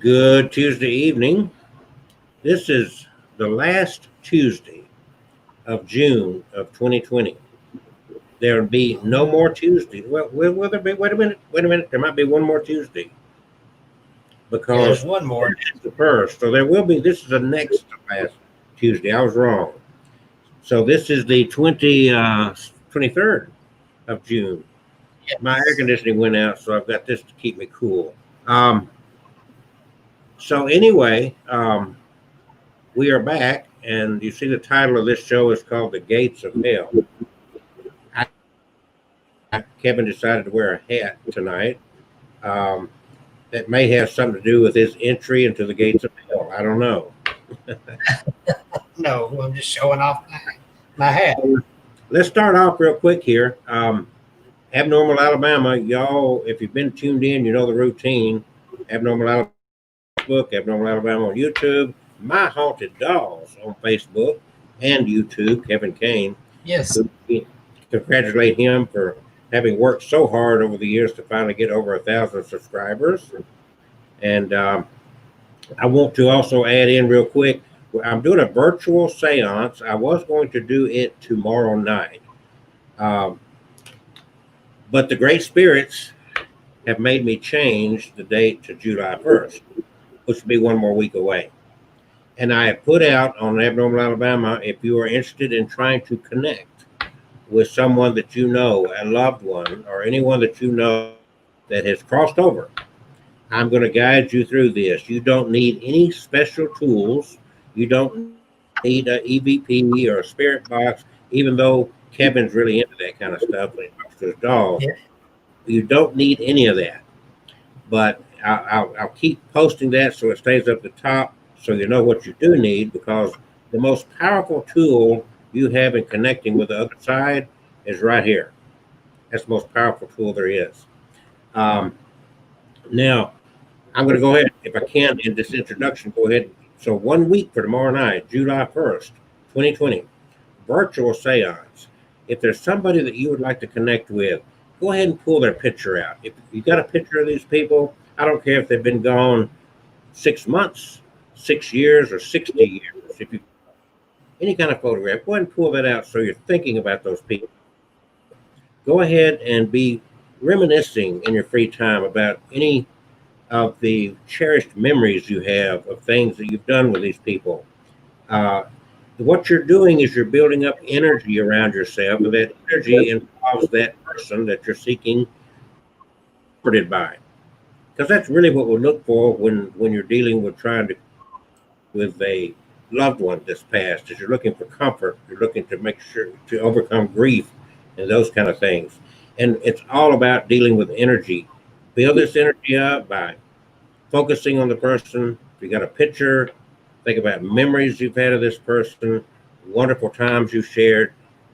Good Tuesday evening. This is the last Tuesday of June of 2020. There'll be no more Tuesday. Well, will there be? Wait a minute. Wait a minute. There might be one more Tuesday Yeah, because there's one more. it's the first. So there will be. This is the next to last Tuesday. I was wrong. So this is the 23rd of June. My air Yes. conditioning went out, so I've got this to keep me cool. So anyway, we are back, and you see the title of this show is called "The Gates of Hell." Kevin decided to wear a hat tonight. Um, that may have something to do with his entry into the gates of hell. I don't know. No, I'm just showing off my hat. Let's start off real quick here. Abnormal Alabama, y'all, if you've been tuned in, you know the routine. Abnormal Alabama on Facebook, Abnormal Alabama on YouTube, My Haunted Dolls on Facebook and YouTube, Kevin Kane. Yes. Congratulate him for having worked so hard over the years to finally get over 1,000 subscribers. And I want to also add in real quick, I'm doing a virtual seance. I was going to do it tomorrow night. Um, but the great spirits have made me change the date to July 1st, which will be one more week away. And I have put out on Abnormal Alabama, if you are interested in trying to connect with someone that you know, a loved one, or anyone that you know that has crossed over, I'm going to guide you through this. You don't need any special tools. You don't need an EVP or a spirit box, even though Kevin's really into that kind of stuff when it comes to his dolls. Yeah. You don't need any of that. But I'll keep posting that so it stays up the top so you know what you do need, because the most powerful tool you have in connecting with the other side is right here. That's the most powerful tool there is. Now, I'm going to go ahead, if I can, in this introduction, go ahead. So 1 week for tomorrow night, July 1st, 2020, virtual seance. If there's somebody that you would like to connect with, go ahead and pull their picture out. If you got a picture of these people, I don't care if they've been gone 6 months, 6 years, or 60 years. If you any kind of photograph, go ahead and pull that out so you're thinking about those people. Go ahead and be reminiscing in your free time about any of the cherished memories you have of things that you've done with these people. Uh, what you're doing is you're building up energy around yourself, and that energy involves that person that you're seeking comforted by. Because that's really what we look for when you're dealing with trying to with a loved one that's passed. Is you're looking for comfort, you're looking to make sure to overcome grief and those kind of things. And it's all about dealing with energy. Build this energy up by focusing on the person. If you got a picture, think about memories you've had of this person, wonderful times you shared.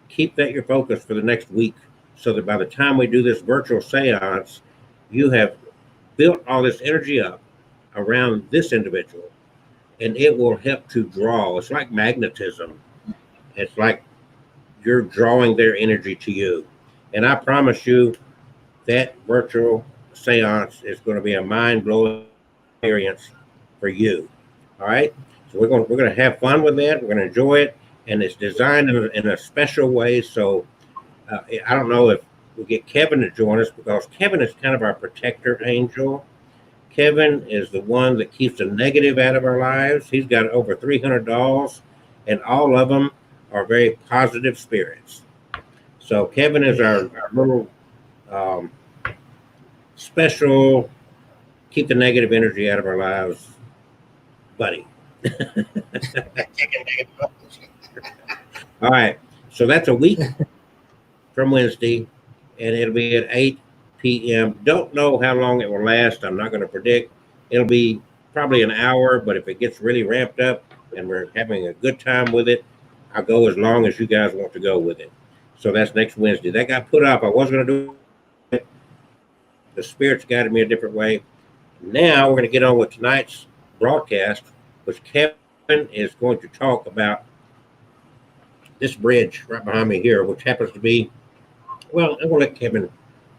Keep that your focus for the next week so that by the time we do this virtual seance, you have built all this energy up around this individual, and it will help to draw. It's like magnetism. It's like you're drawing their energy to you. And I promise you that virtual seance is going to be a mind blowing experience for you. All right. So we're going to have fun with that. We're going to enjoy it, and it's designed in a special way. So I don't know if we get Kevin to join us, because Kevin is kind of our protector angel. Kevin is the one that keeps the negative out of our lives. He's got over 300 dolls, and all of them are very positive spirits. So Kevin is our little um, special, keep the negative energy out of our lives, buddy. All right. So that's a week from Wednesday, and it'll be at 8 p.m. Don't know how long it will last. I'm not going to predict. It'll be probably an hour, but if it gets really ramped up and we're having a good time with it, I'll go as long as you guys want to go with it. So that's next Wednesday. That got put up. I was going to do it. The spirits guided me a different way. Now we're going to get on with tonight's broadcast, which Kevin is going to talk about this bridge right behind me here, which happens to be, I'm going to let Kevin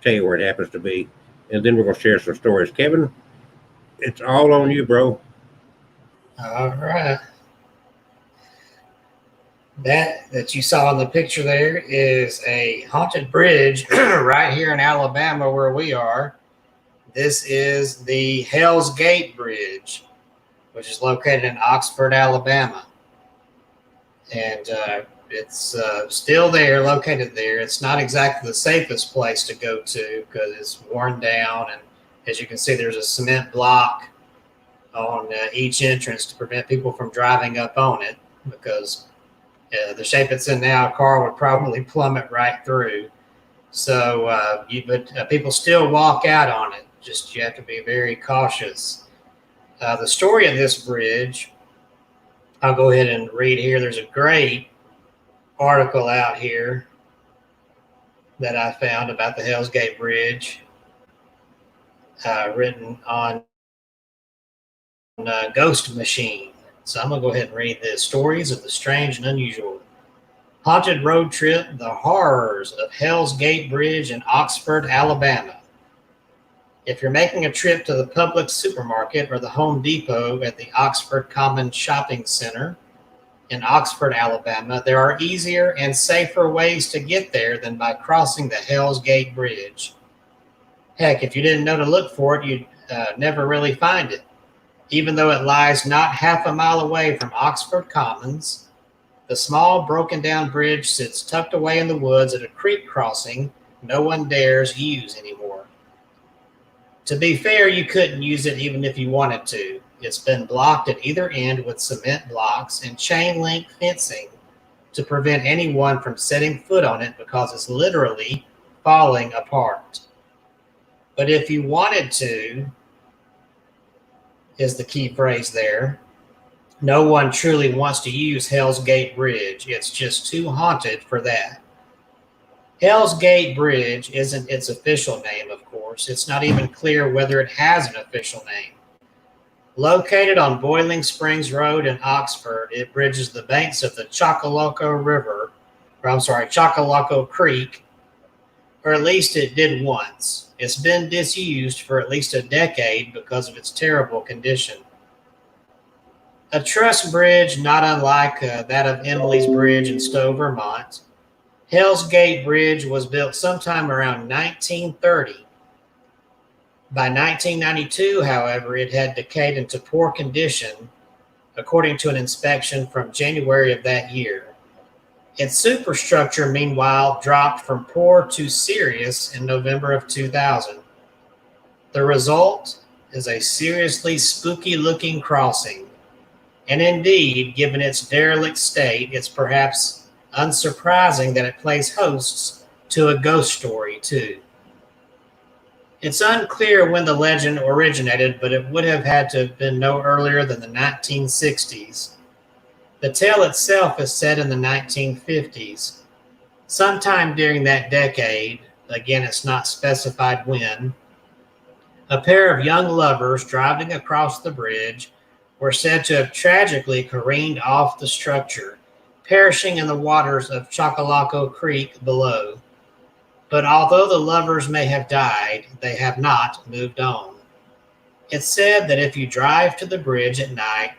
tell you where it happens to be, and then we're going to share some stories. Kevin? It's all on you, bro. All right. That you saw in the picture there is a haunted bridge right here in Alabama where we are. This is the Hell's Gate Bridge, which is located in Oxford, Alabama. And it's still there, located there. It's not exactly the safest place to go to because it's worn down. And as you can see, there's a cement block on each entrance to prevent people from driving up on it because the shape it's in now, a car would probably plummet right through. So, but people still walk out on it. Just you have to be very cautious. The story of this bridge, I'll go ahead and read here. There's a great article out here that I found about the Hell's Gate Bridge, written on Ghost Machine. So I'm going to go ahead and read this. Stories of the strange and unusual. Haunted road trip, the horrors of Hell's Gate Bridge in Oxford, Alabama. If you're making a trip to the Publix supermarket or the Home Depot at the Oxford Common Shopping Center in Oxford, Alabama, there are easier and safer ways to get there than by crossing the Hell's Gate Bridge. Heck, if you didn't know to look for it, you'd never really find it. Even though it lies not half a mile away from Oxford Commons, the small broken-down bridge sits tucked away in the woods at a creek crossing no one dares use anymore. To be fair, you couldn't use it even if you wanted to. It's been blocked at either end with cement blocks and chain-link fencing to prevent anyone from setting foot on it because it's literally falling apart. But if you wanted to, is the key phrase there. No one truly wants to use Hell's Gate Bridge. It's just too haunted for that. Hell's Gate Bridge isn't its official name, of course. It's not even clear whether it has an official name. Located on Boiling Springs Road in Oxford, it bridges the banks of the Chocoloco Creek, or at least it did once. It's been disused for at least a decade because of its terrible condition. A truss bridge not unlike that of Emily's Bridge in Stowe, Vermont, Hell's Gate Bridge was built sometime around 1930. By 1992, however, it had decayed into poor condition, according to an inspection from January of that year. Its superstructure, meanwhile, dropped from poor to serious in November of 2000. The result is a seriously spooky-looking crossing. And indeed, given its derelict state, it's perhaps unsurprising that it plays hosts to a ghost story, too. It's unclear when the legend originated, but it would have had to have been no earlier than the 1960s. The tale itself is set in the 1950s. Sometime during that decade, again it's not specified when, a pair of young lovers driving across the bridge were said to have tragically careened off the structure, perishing in the waters of Chocoloco Creek below. But although the lovers may have died, they have not moved on. It's said that if you drive to the bridge at night,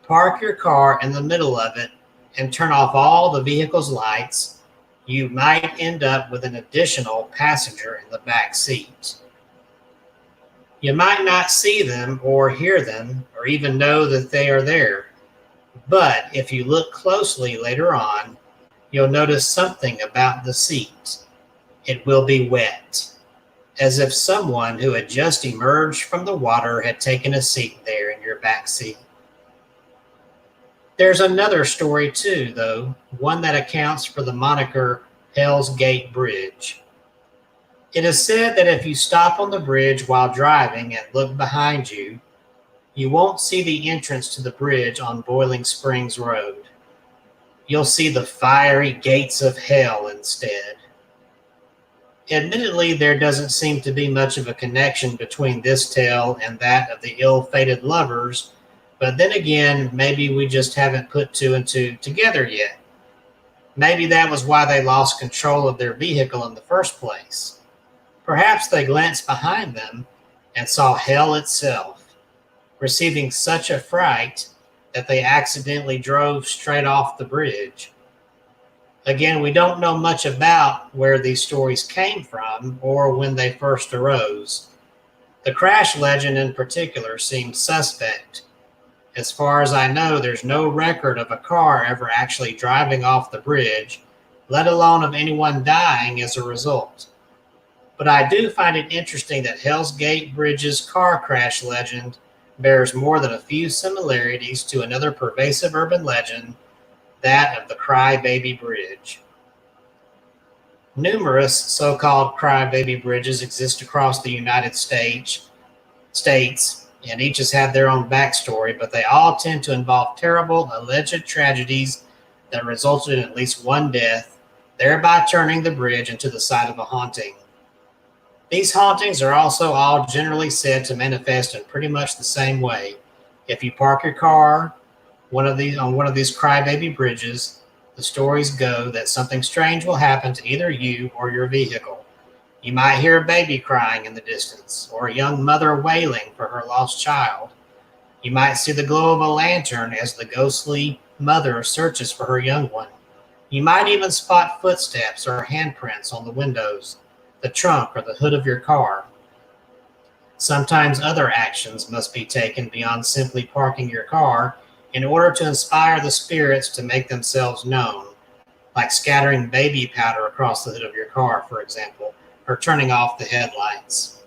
park your car in the middle of it, and turn off all the vehicle's lights, you might end up with an additional passenger in the back seat. You might not see them or hear them or even know that they are there. But if you look closely later on, you'll notice something about the seat. It will be wet, as if someone who had just emerged from the water had taken a seat there in your back seat. There's another story too, though, one that accounts for the moniker Hell's Gate Bridge. It is said that if you stop on the bridge while driving and look behind you, you won't see the entrance to the bridge on Boiling Springs Road. You'll see the fiery gates of hell instead. Admittedly, there doesn't seem to be much of a connection between this tale and that of the ill-fated lovers, but then again, maybe we just haven't put two and two together yet. Maybe that was why they lost control of their vehicle in the first place. Perhaps they glanced behind them and saw hell itself. receiving such a fright that they accidentally drove straight off the bridge. Again, we don't know much about where these stories came from or when they first arose. The crash legend in particular seems suspect. As far as I know, there's no record of a car ever actually driving off the bridge, let alone of anyone dying as a result. But I do find it interesting that Hell's Gate Bridge's car crash legend bears more than a few similarities to another pervasive urban legend, that of the Cry Baby Bridge. Numerous so-called crybaby bridges exist across the United States, and each has had their own backstory, but they all tend to involve terrible alleged tragedies that resulted in at least one death, thereby turning the bridge into the site of a haunting. These hauntings are also all generally said to manifest in pretty much the same way. If you park your car on one of these crybaby bridges, the stories go that something strange will happen to either you or your vehicle. You might hear a baby crying in the distance, or a young mother wailing for her lost child. You might see the glow of a lantern as the ghostly mother searches for her young one. You might even spot footsteps or handprints on the windows, the trunk, or the hood of your car. Sometimes other actions must be taken beyond simply parking your car in order to inspire the spirits to make themselves known, like scattering baby powder across the hood of your car, for example, or turning off the headlights.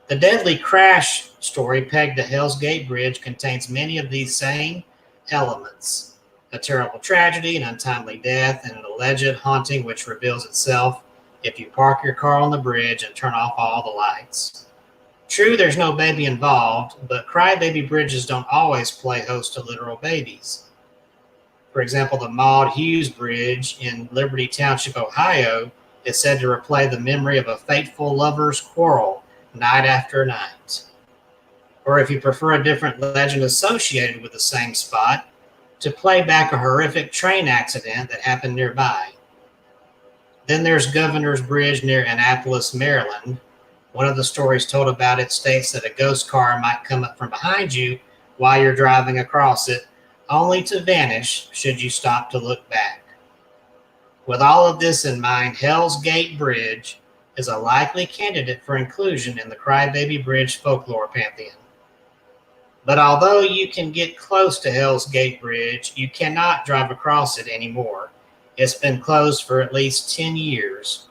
The deadly crash story pegged to Hell's Gate Bridge contains many of these same elements: a terrible tragedy, an untimely death, and an alleged haunting which reveals itself if you park your car on the bridge and turn off all the lights. True, there's no baby involved, but crybaby bridges don't always play host to literal babies. For example, the Maud Hughes Bridge in Liberty Township, Ohio, is said to replay the memory of a fateful lover's quarrel night after night. Or if you prefer a different legend associated with the same spot, to play back a horrific train accident that happened nearby. Then there's Governor's Bridge near Annapolis, Maryland. One of the stories told about it states that a ghost car might come up from behind you while you're driving across it, only to vanish should you stop to look back. With all of this in mind, Hell's Gate Bridge is a likely candidate for inclusion in the Crybaby Bridge folklore pantheon. But although you can get close to Hell's Gate Bridge, you cannot drive across it anymore. It's been closed for at least 10 years.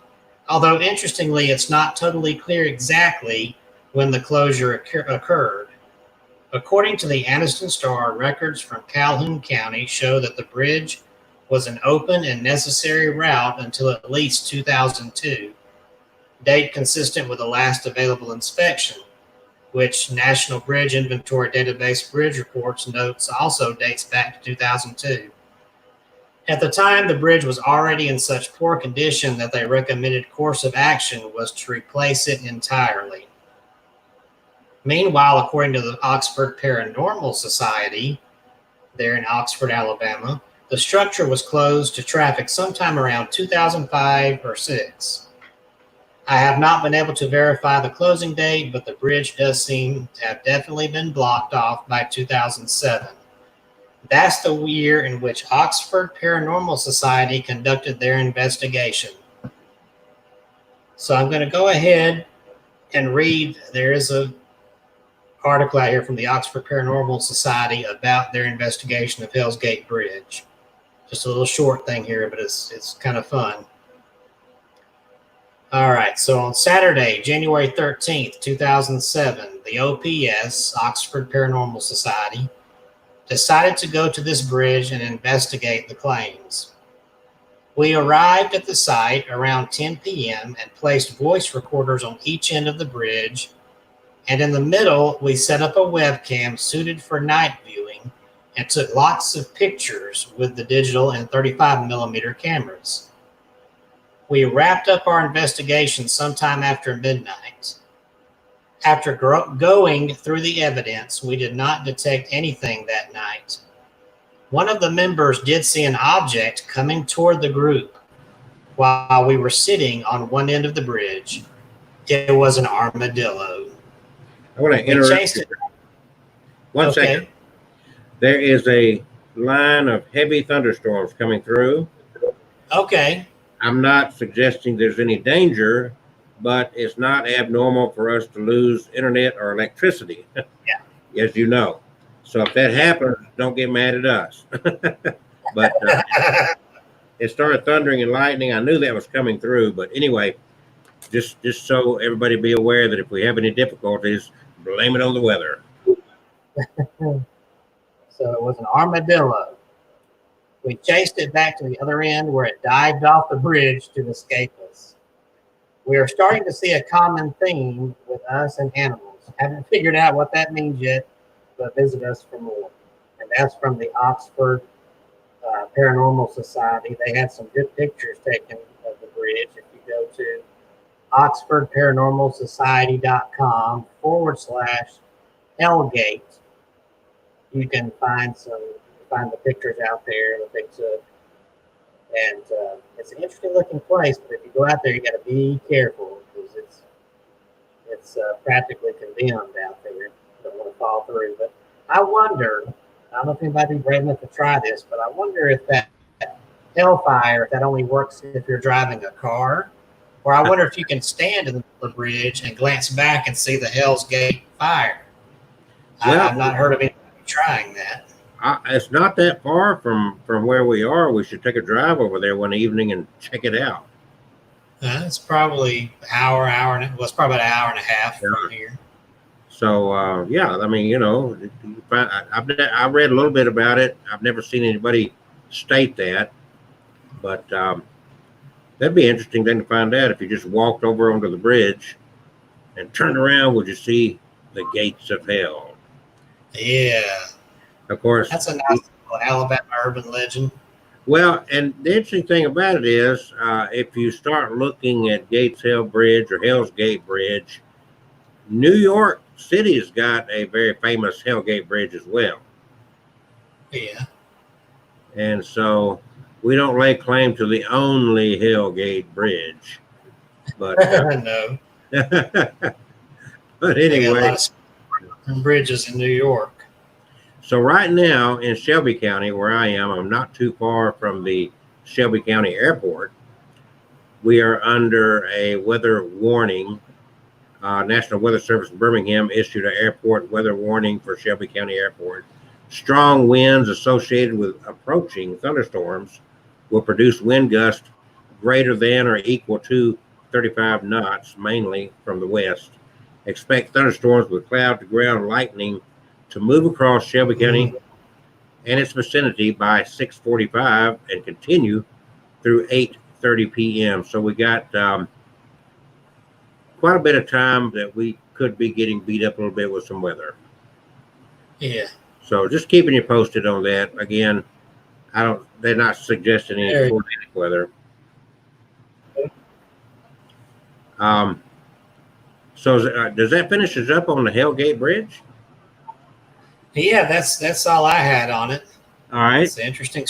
Although interestingly, it's not totally clear exactly when the closure occurred. According to the Anniston Star, records from Calhoun County show that the bridge was an open and necessary route until at least 2002, date consistent with the last available inspection, which National Bridge Inventory Database Bridge Reports notes also dates back to 2002. At the time, the bridge was already in such poor condition that their recommended course of action was to replace it entirely. Meanwhile, according to the Oxford Paranormal Society, there in Oxford, Alabama, the structure was closed to traffic sometime around 2005 or 6. I have not been able to verify the closing date, but the bridge does seem to have definitely been blocked off by 2007. That's the year in which Oxford Paranormal Society conducted their investigation. So I'm going to go ahead and read. There is an article out here from the Oxford Paranormal Society about their investigation of Hell's Gate Bridge. Just a little short thing here, but it's kind of fun. All right, so on Saturday, January 13th, 2007, the OPS, Oxford Paranormal Society, decided to go to this bridge and investigate the claims. We arrived at the site around 10 p.m. and placed voice recorders on each end of the bridge, and in the middle, we set up a webcam suited for night viewing and took lots of pictures with the digital and 35mm cameras. We wrapped up our investigation sometime after midnight. After going through the evidence, we did not detect anything that night. One of the members did see an object coming toward the group while we were sitting on one end of the bridge. It was an armadillo. I want to We interrupt chased you. it. One second. Okay. There is a line of heavy thunderstorms coming through. Okay. I'm not suggesting there's any danger, but it's not abnormal for us to lose internet or electricity, as you know. So if that happens, don't get mad at us. But it started thundering and lightning. I knew that was coming through, but anyway, just so everybody be aware that if we have any difficulties, blame it on the weather. So it was an armadillo. We chased it back to the other end where it dived off the bridge to escape us. We are starting to see a common theme with us and animals. Haven't figured out what that means yet, but visit us for more. And that's from the Oxford Paranormal Society. They had some good pictures taken of the bridge. If you go to oxfordparanormalsociety.com/Hellgate, you can find the pictures out there that they took. And it's an interesting looking place, but if you go out there, you got to be careful because it's practically condemned out there. You don't want to fall through. But I wonder, I don't know if anybody's brave enough to try this, but I wonder if that hellfire, if that only works if you're driving a car, or I wonder if you can stand in the middle of the bridge and glance back and see the Hell's Gate fire. Well, I've not heard of anybody trying that. It's not that far from where we are. We should take a drive over there one evening and check it out. It's probably it's probably about an hour and a half from here. So yeah, I mean, I've read a little bit about it. I've never seen anybody state that, but that'd be an interesting thing to find out. If you just walked over onto the bridge and turned around, would you see the gates of hell? Yeah. Of course. That's a nice little Alabama urban legend. Well, and the interesting thing about it is, if you start looking at Gates Hell Bridge or Hell's Gate Bridge, New York City's got a very famous Hell Gate Bridge as well. Yeah. And so we don't lay claim to the only Hell Gate Bridge, but no. But anyway, a lot of bridges in New York. So right now in Shelby County, where I am, I'm not too far from the Shelby County Airport. We are under a weather warning. National Weather Service in Birmingham issued an airport weather warning for Shelby County Airport. Strong winds associated with approaching thunderstorms will produce wind gusts greater than or equal to 35 knots, mainly from the west. Expect thunderstorms with cloud to ground lightning to move across Shelby County and its vicinity by 6:45 and continue through 8:30 p.m. So we got quite a bit of time that we could be getting beat up a little bit with some weather. Yeah. So just keeping you posted on that. Again, they're not suggesting any tornadic weather. So does that finish us up on the Hell Gate Bridge? Yeah, that's all I had on it. All right. It's interesting.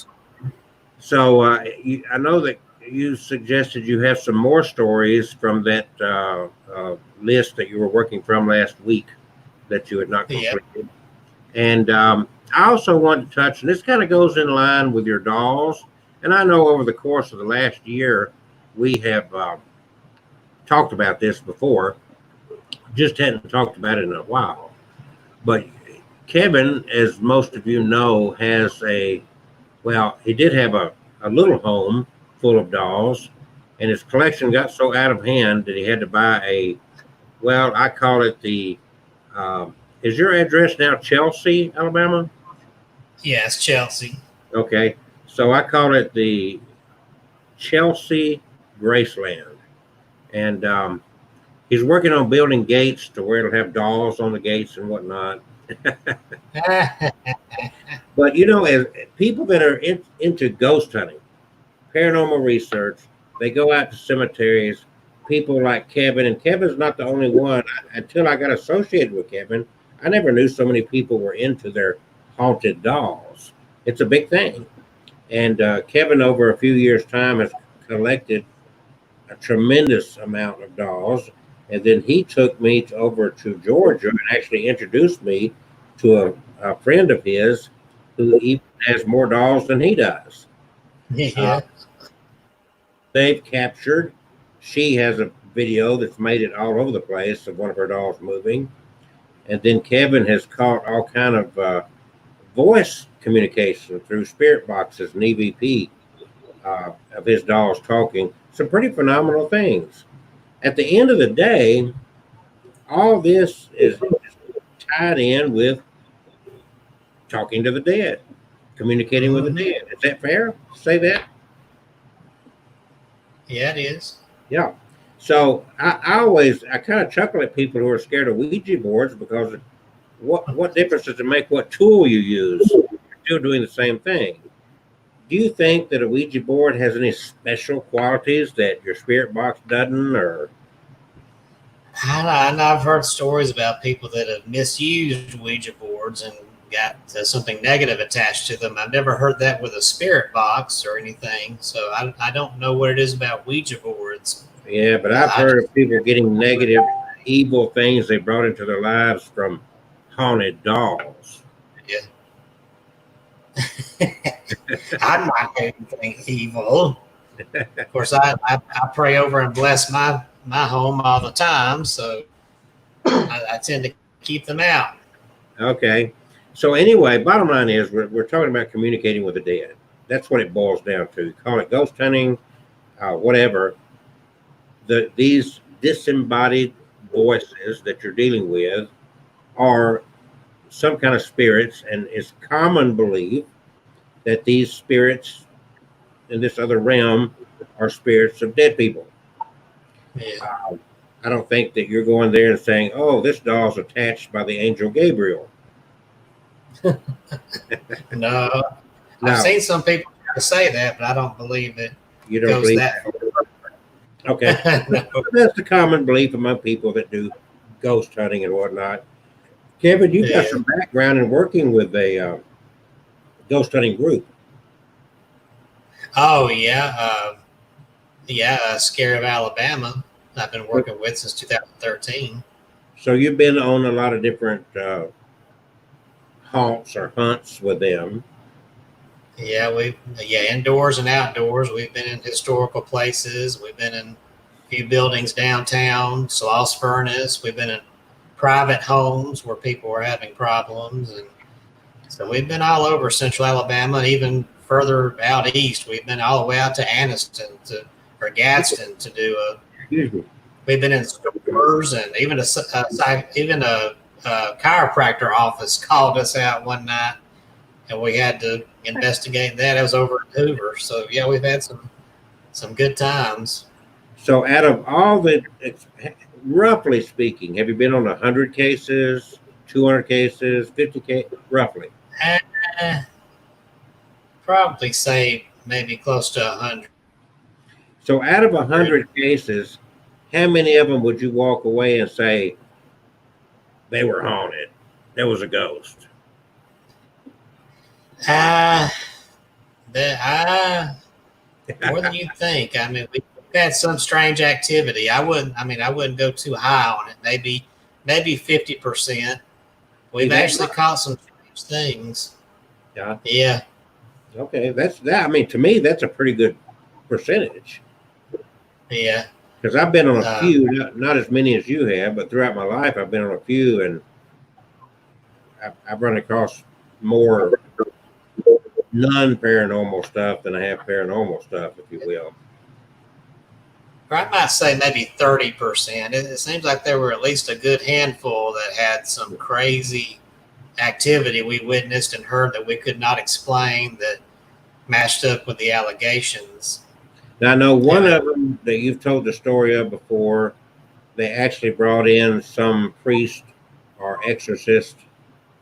So I know that you suggested you have some more stories from that list that you were working from last week that you had not completed. Yeah. And I also want to touch, and this kind of goes in line with your dolls. And I know over the course of the last year, we have talked about this before, just hadn't talked about it in a while. But Kevin, as most of you know, has he did have a little home full of dolls, and his collection got so out of hand that he had to buy I call it is your address now Chelsea, Alabama? Yeah, it's Chelsea. Okay. So I call it the Chelsea Graceland. And he's working on building gates to where it'll have dolls on the gates and whatnot. But as people that are into ghost hunting, paranormal research, they go out to cemeteries. People like Kevin, and Kevin's not the only one. Until I got associated with Kevin, I never knew so many people were into their haunted dolls. It's a big thing. And Kevin, over a few years' time, has collected a tremendous amount of dolls. And then he took me over to Georgia and actually introduced me to a a friend of his who even has more dolls than he does. Yeah. They've captured. She has a video that's made it all over the place of one of her dolls moving, and then Kevin has caught all kind of voice communication through spirit boxes and EVP of his dolls talking. Some pretty phenomenal things. At the end of the day, all this is tied in with talking to the dead, communicating with the dead. Is that fair? Say that? Yeah, it is. Yeah. So I kind of chuckle at people who are scared of Ouija boards because what difference does it make what tool you use? You're still doing the same thing. Do you think that a Ouija board has any special qualities that your spirit box doesn't? Or I know I've heard stories about people that have misused Ouija boards and got something negative attached to them. I've never heard that with a spirit box or anything, so I don't know what it is about Ouija boards. yeah, but I've heard of people getting negative, evil things they brought into their lives from haunted dolls. Yeah. I'm not doing anything evil. Of course, I pray over and bless my home all the time, so I tend to keep them out. Okay. So anyway, bottom line is we're talking about communicating with the dead. That's what it boils down to. Call it ghost hunting, whatever. These disembodied voices that you're dealing with are some kind of spirits, and it's common belief that these spirits in this other realm are spirits of dead people. Yeah. I don't think that you're going there and saying, "Oh, this doll's attached by the angel Gabriel." No, No, I've seen some people say that, but I don't believe it you don't goes believe that that. Okay, No. that's the common belief among people that do ghost hunting and whatnot. Kevin, you've got Yeah. some background in working with a ghost hunting group. Oh yeah, Scare of Alabama. I've been working with since 2013. So you've been on a lot of different haunts or hunts with them. Yeah, indoors and outdoors. We've been in historical places. We've been in a few buildings downtown, Sloss Furnace. We've been in private homes where people were having problems, and so we've been all over Central Alabama, even further out east. We've been all the way out to Anniston or Gadsden to do a. Excuse me. We've been in stores, and even a chiropractor office called us out one night, and we had to investigate that. It was over in Hoover. So yeah, we've had some good times. So out of all the, roughly speaking, have you been on 100 cases, 200 cases, 50 cases, roughly? Probably say maybe close to 100. So out of 100 cases, how many of them would you walk away and say they were haunted? There was a ghost. More than you think. I mean, we've had some strange activity. I wouldn't go too high on it. Maybe 50%. We've actually caught some strange things. Yeah. Yeah. Okay, that's that. I mean, to me, that's a pretty good percentage. Yeah. Because I've been on a few, not as many as you have, but throughout my life, I've been on a few, and I've run across more non-paranormal stuff than I have paranormal stuff, if you will. I might say maybe 30%. It seems like there were at least a good handful that had some crazy activity we witnessed and heard that we could not explain that matched up with the allegations. Now, I know one of them that you've told the story of before, they actually brought in some priest or exorcist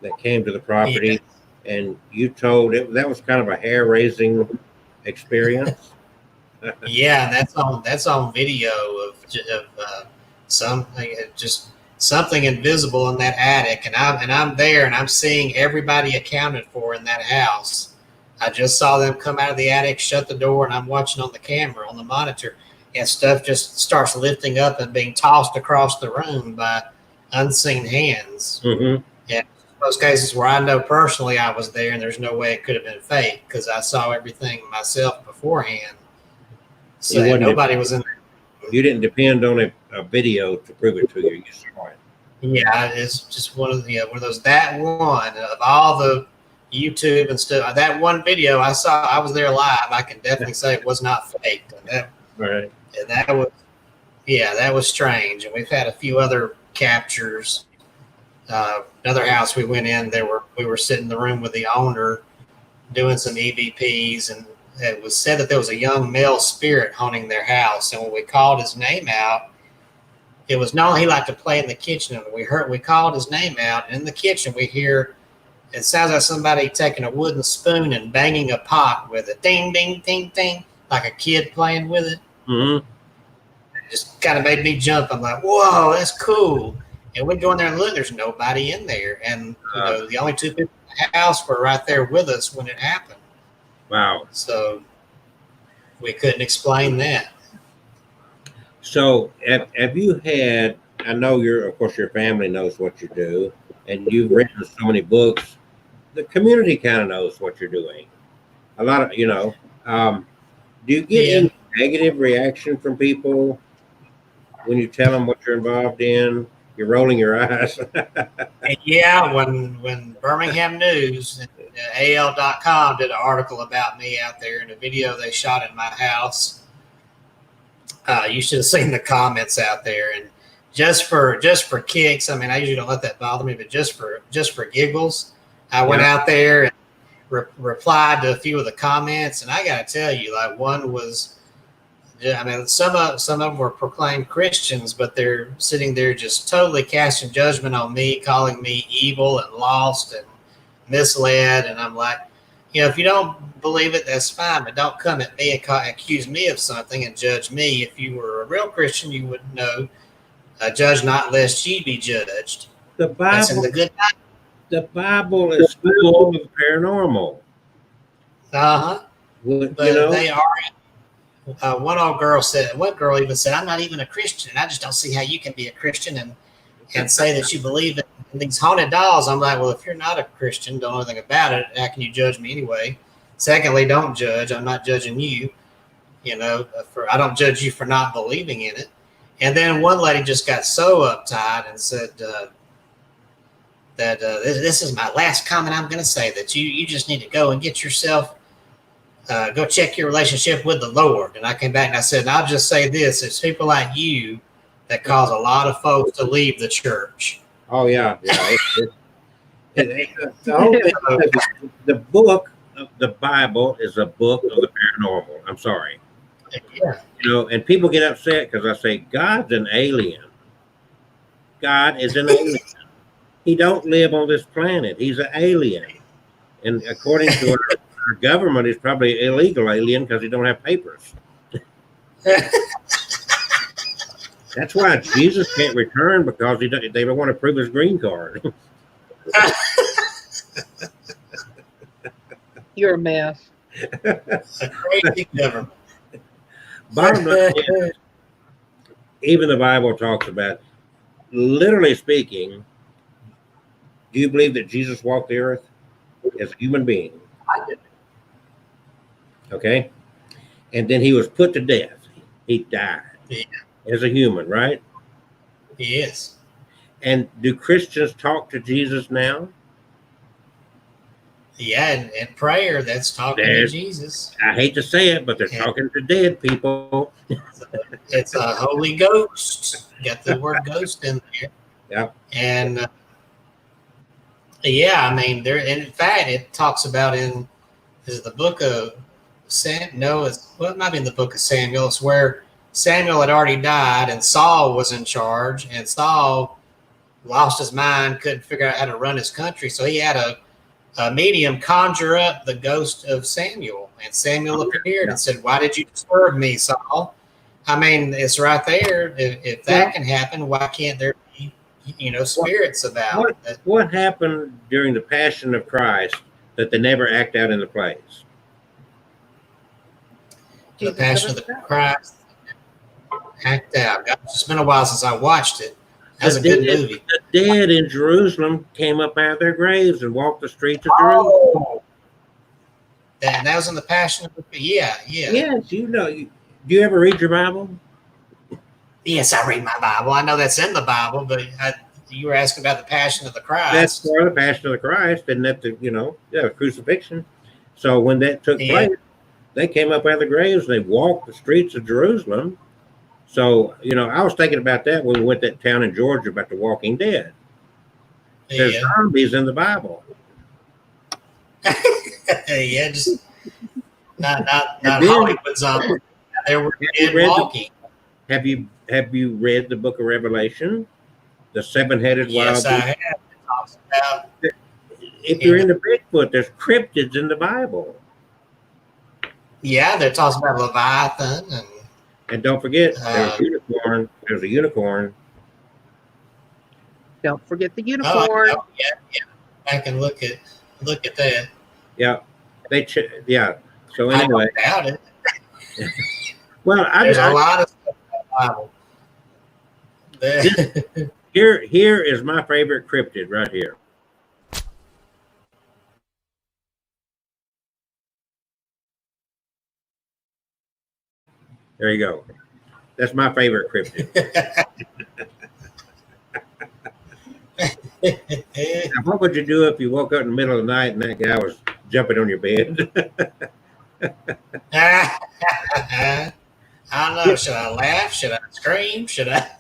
that came to the property, and you told it that was kind of a hair-raising experience. Yeah, that's on video of just something invisible in that attic, and I'm there and I'm seeing everybody accounted for in that house. I just saw them come out of the attic, shut the door, and I'm watching on the camera on the monitor, and stuff just starts lifting up and being tossed across the room by unseen hands. Mm-hmm. Yeah, those cases where I know personally I was there and there's no way it could have been fake because I saw everything myself beforehand. So nobody was in there. You didn't depend on a video to prove it to you. You saw it. Yeah, it's just one of those, that one of all the YouTube and stuff. That one video I saw, I was there live. I can definitely say it was not faked. And that was strange. And we've had a few other captures. Another house we went in, we were sitting in the room with the owner doing some EVPs, and it was said that there was a young male spirit haunting their house. And when we called his name out, it was known he liked to play in the kitchen. And we called his name out, and in the kitchen we hear, it sounds like somebody taking a wooden spoon and banging a pot with it. Ding, ding, ding, ding, like a kid playing with it. Mm-hmm. It just kind of made me jump. I'm like, whoa, that's cool. And we go in there and look, there's nobody in there. And the only two people in the house were right there with us when it happened. Wow. So we couldn't explain that. So have you had, I know of course your family knows what you do, and you've written so many books. The community kind of knows what you're doing. A lot of, do you get any negative reaction from people when you tell them what you're involved in? You're rolling your eyes. Yeah, when Birmingham News, AL.com did an article about me out there in a video they shot in my house. You should have seen the comments out there. And just for kicks, I mean, I usually don't let that bother me, but just for giggles, I went out there and replied to a few of the comments. And I got to tell you, like, one was, I mean, some of them were proclaimed Christians, but they're sitting there just totally casting judgment on me, calling me evil and lost and misled. And I'm like, if you don't believe it, that's fine, but don't come at me and accuse me of something and judge me. If you were a real Christian, you would know, judge not lest ye be judged. The Bible, that's in the good time. The Bible is full of paranormal. Uh-huh. But they are. One girl even said, I'm not even a Christian. And I just don't see how you can be a Christian and say that you believe in these haunted dolls. I'm like, well, if you're not a Christian, don't know anything about it, how can you judge me anyway? Secondly, don't judge. I'm not judging you. I don't judge you for not believing in it. And then one lady just got so uptight and said that this is my last comment I'm going to say, that you just need to go and get yourself, go check your relationship with the Lord. And I came back and I said, I'll just say this, it's people like you that cause a lot of folks to leave the church. Oh, yeah. The book of the Bible is a book of the paranormal. I'm sorry. Yeah. And people get upset because I say God's an alien. God is an alien. He don't live on this planet. He's an alien. And according to our government, he's probably an illegal alien because he don't have papers. That's why Jesus can't return, because they don't want to prove his green card. You're a mess. A crazy government. Bottom line is, even the Bible talks about, literally speaking, do you believe that Jesus walked the earth as a human being? I do. Okay. And then he was put to death. He died as a human, right? Yes. And do Christians talk to Jesus now? Yeah, and prayer, that's talking to Jesus. I hate to say it, but they're talking to dead people. It's a Holy Ghost. Got the word ghost in there. Yeah. And I mean, in fact, it talks about is the book of it might be in the book of Samuel. It's where Samuel had already died and Saul was in charge, and Saul lost his mind, couldn't figure out how to run his country. So he had a medium conjure up the ghost of Samuel, and Samuel appeared and said, "Why did you disturb me, Saul?" I mean, it's right there. If that can happen, why can't there be, spirits about it? What happened during the Passion of Christ that they never act out in the plays? The Passion of the Christ act out. It's been a while since I watched it. That's a good movie. The dead in Jerusalem came up out of their graves and walked the streets of Jerusalem. Oh, that was in the Passion of the Yeah. Yes, you know. Do you ever read your Bible? Yes, I read my Bible. I know that's in the Bible, but you were asking about the Passion of the Christ. That's part of the Passion of the Christ, and that crucifixion. So when that took place, they came up out of the graves. They walked the streets of Jerusalem. So I was thinking about that when we went to that town in Georgia about the Walking Dead. There's zombies in the Bible. Yeah, just not Hollywood zombies. They were dead walking. Have you read the Book of Revelation? The seven-headed wild beast? Yes, I have. It talks about. If you're into Bigfoot, there's cryptids in the Bible. Yeah, they're talking about Leviathan and don't forget, there's a unicorn. There's a unicorn. Don't forget the unicorn. Oh, yeah. I can look at that. Yeah, So anyway, I don't doubt it. Well, there's a lot of stuff in the Bible. Here is my favorite cryptid right here. There you go. That's my favorite cryptid. Now, what would you do if you woke up in the middle of the night and that guy was jumping on your bed? I don't know. Should I laugh? Should I scream? Should I?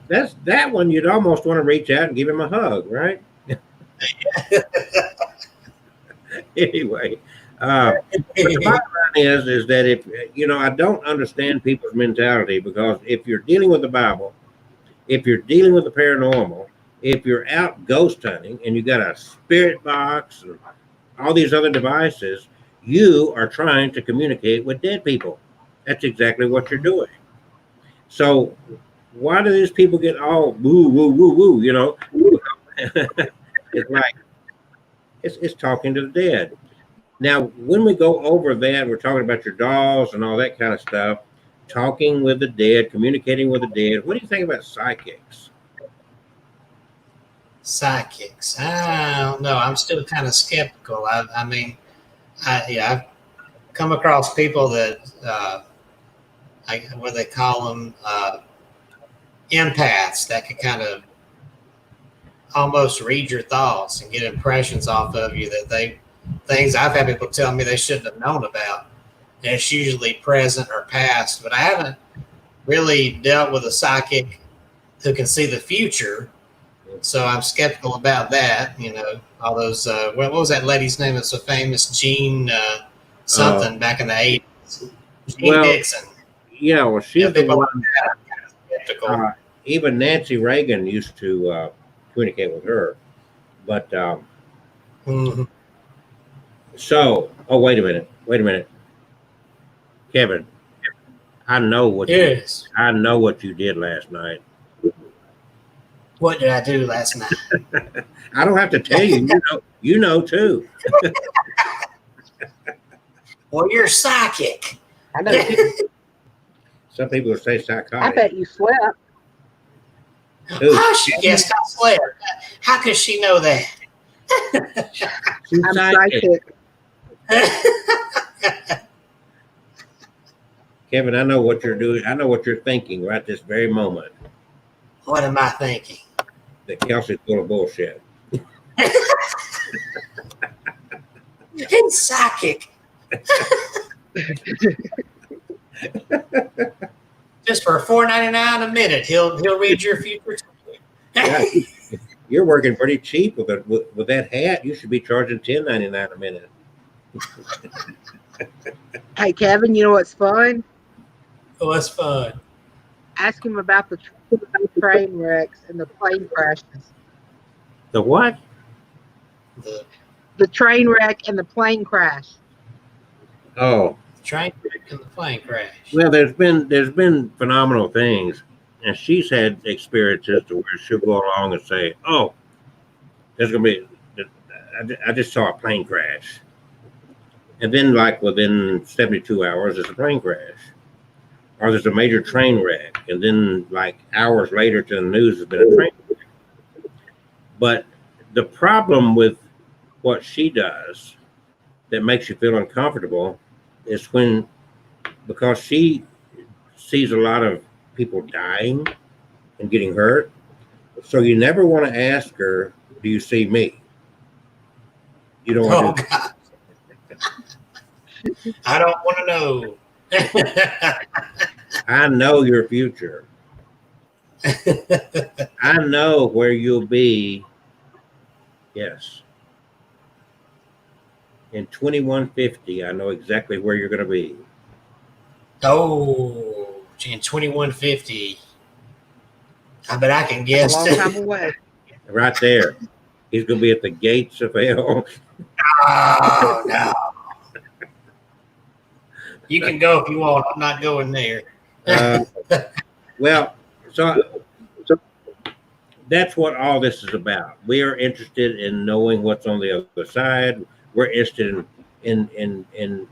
That's that one. You'd almost want to reach out and give him a hug, right? Anyway, but the bottom line is that if I don't understand people's mentality, because if you're dealing with the Bible, if you're dealing with the paranormal, if you're out ghost hunting and you got a spirit box and all these other devices, you are trying to communicate with dead people. That's exactly what you're doing. So why do these people get all woo, woo, woo, woo, It's like, it's talking to the dead. Now, when we go over that, we're talking about your dolls and all that kind of stuff, talking with the dead, communicating with the dead. What do you think about psychics? Psychics? I don't know. I'm still kind of skeptical. I've come across people that, what they call them, empaths that can kind of almost read your thoughts and get impressions off of you things I've had people tell me they shouldn't have known about. And it's usually present or past, but I haven't really dealt with a psychic who can see the future. So I'm skeptical about that. All those, what was that lady's name that's so famous? Jean something back in the 80s. Jean Dixon. Yeah, well, she's the one. I'm kind of skeptical. Even Nancy Reagan used to communicate with her. But so, wait a minute. Kevin, I know what you did last night. What did I do last night? I don't have to tell you. You know too. Well, you're psychic. I know. Some people would say psychotic. I bet you slept. Hush, yes, I slept. How could she know that? She's I'm psychic. Kevin, I know what you're doing. I know what you're thinking right this very moment. What am I thinking? That Kelsey's full of bullshit. It's psychic. Just for $4.99 a minute, he'll read your future. Yeah, you're working pretty cheap with that hat. You should be charging $10.99 a minute. Hey, Kevin, you know what's fun? Oh, that's fun. Ask him about the train wrecks and the plane crashes. The what? The train wreck and the plane crash. Oh. The train wreck and the plane crash. Well, there's been phenomenal things, and she's had experiences to where she'll go along and say, "Oh, there's gonna be. I just saw a plane crash," and then like within 72 hours, it's a plane crash. or there's a major train wreck, and then like hours later to the news has been a train wreck. But the problem with what she does that makes you feel uncomfortable is when, because she sees a lot of people dying and getting hurt, so you never want to ask her, do you see me? You don't Oh want to. God. I don't want to know. I know your future. I know where you'll be. Yes. In 2150, I know exactly where you're going to be. Oh, in 2150. I bet I can guess. A long time away. Right there. He's going to be at the gates of hell. Oh, no. You can go if you want. I'm not going there. Well, so that's what all this is about. We are interested in knowing what's on the other side. We're interested in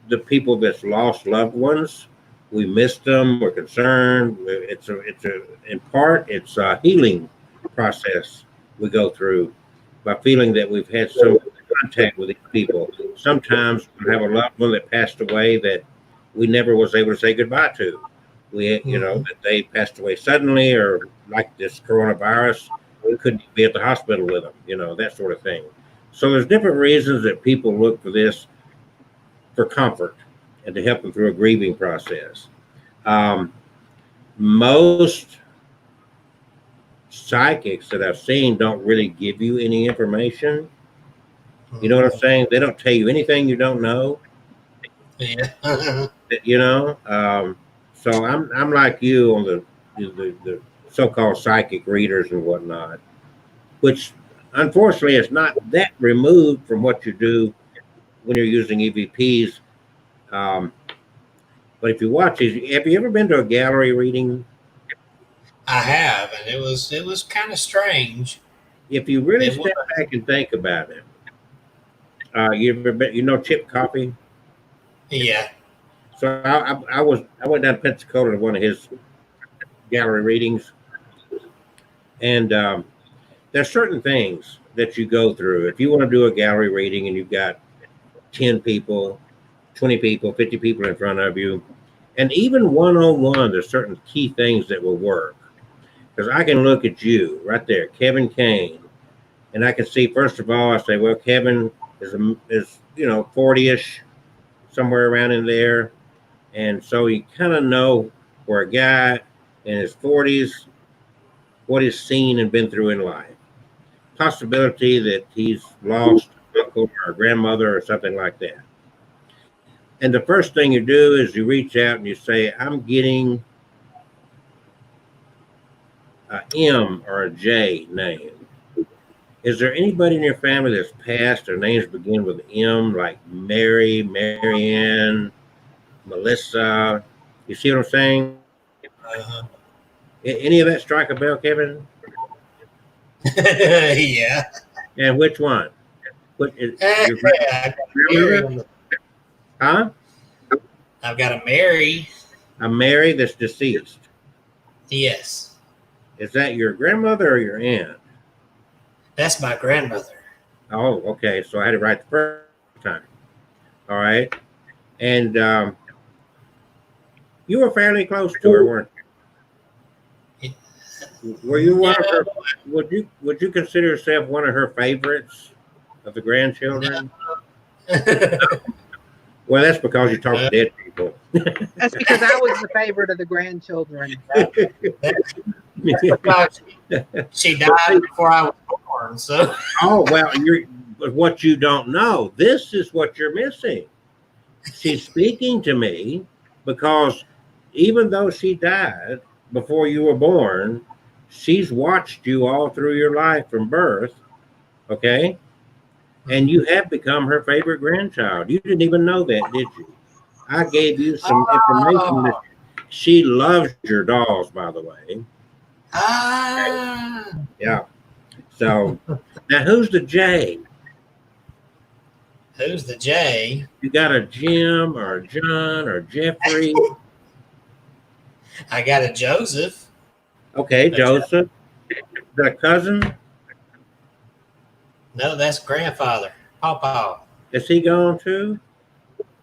the people that's lost loved ones. We miss them. We're concerned. It's in part it's a healing process we go through by feeling that we've had some contact with these people. Sometimes we have a loved one that passed away that we never was able to say goodbye to. We, that they passed away suddenly, or like this coronavirus, we couldn't be at the hospital with them, that sort of thing. So there's different reasons that people look for this, for comfort and to help them through a grieving process. Most psychics that I've seen don't really give you any information. You know what I'm saying? They don't tell you anything you don't know. Yeah. So I'm like you on the so-called psychic readers and whatnot, which unfortunately is not that removed from what you do when you're using EVPs. But if you watch these, have you ever been to a gallery reading? I have, and it was kind of strange. If you really step back and think about it, you ever been, Chip Coffey? Yeah. So I went down to Pensacola to one of his gallery readings, and there's certain things that you go through. If you want to do a gallery reading and you've got 10 people, 20 people, 50 people in front of you, and even one-on-one, there's certain key things that will work. Because I can look at you right there, Kevin Kane, and I can see, first of all, I say, well, Kevin is 40-ish, somewhere around in there. And so you kind of know for a guy in his 40s, what he's seen and been through in life. Possibility that he's lost an uncle or a grandmother or something like that. And the first thing you do is you reach out and you say, I'm getting a M or a J name. Is there anybody in your family that's passed, their names begin with M, like Mary, Marianne, Melissa? You see what I'm saying? Any of that strike a bell, Kevin? Yeah. And which one? What is your grandmother? Huh? I've got a Mary. A Mary that's deceased. Yes. Is that your grandmother or your aunt? That's my grandmother. Oh, okay. So I had it right the first time. All right. And you were fairly close to her, weren't you? Were you one of her? Would you consider yourself one of her favorites of the grandchildren? No. Well, that's because you talk to dead people. That's because I was the favorite of the grandchildren. She died before I was born, so. Oh well, but what you don't know, this is what you're missing. She's speaking to me because even though she died before you were born, she's watched you all through your life from birth, okay? And you have become her favorite grandchild. You didn't even know that, did you? I gave you some information that she loves your dolls, by the way. Yeah. So now who's the J? Who's the J? You got a Jim or a John or Jeffrey? I got a Joseph. Okay, Joseph. Is that a cousin? No, that's grandfather. Pawpaw. Is he gone too?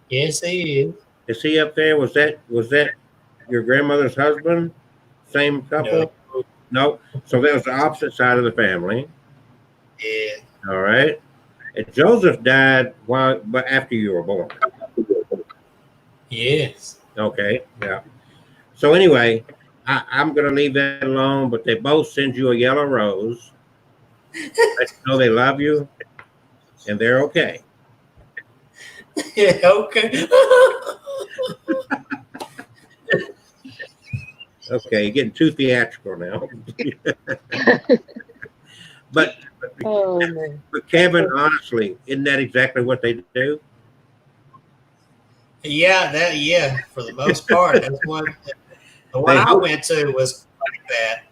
Yes, he is. Is he up there? Was that your grandmother's husband? Same No. couple? No. So that was the opposite side of the family. Yeah. All right. And Joseph died but after you were born. Yes. Okay. Yeah. So anyway, I'm gonna leave that alone. But they both send you a yellow rose. Let you know they love you and they're okay. Yeah, okay. Okay, you're getting too theatrical now. but Oh man. but Kevin, honestly, isn't that exactly what they do? Yeah, for the most part. That's what the one I went to was like that.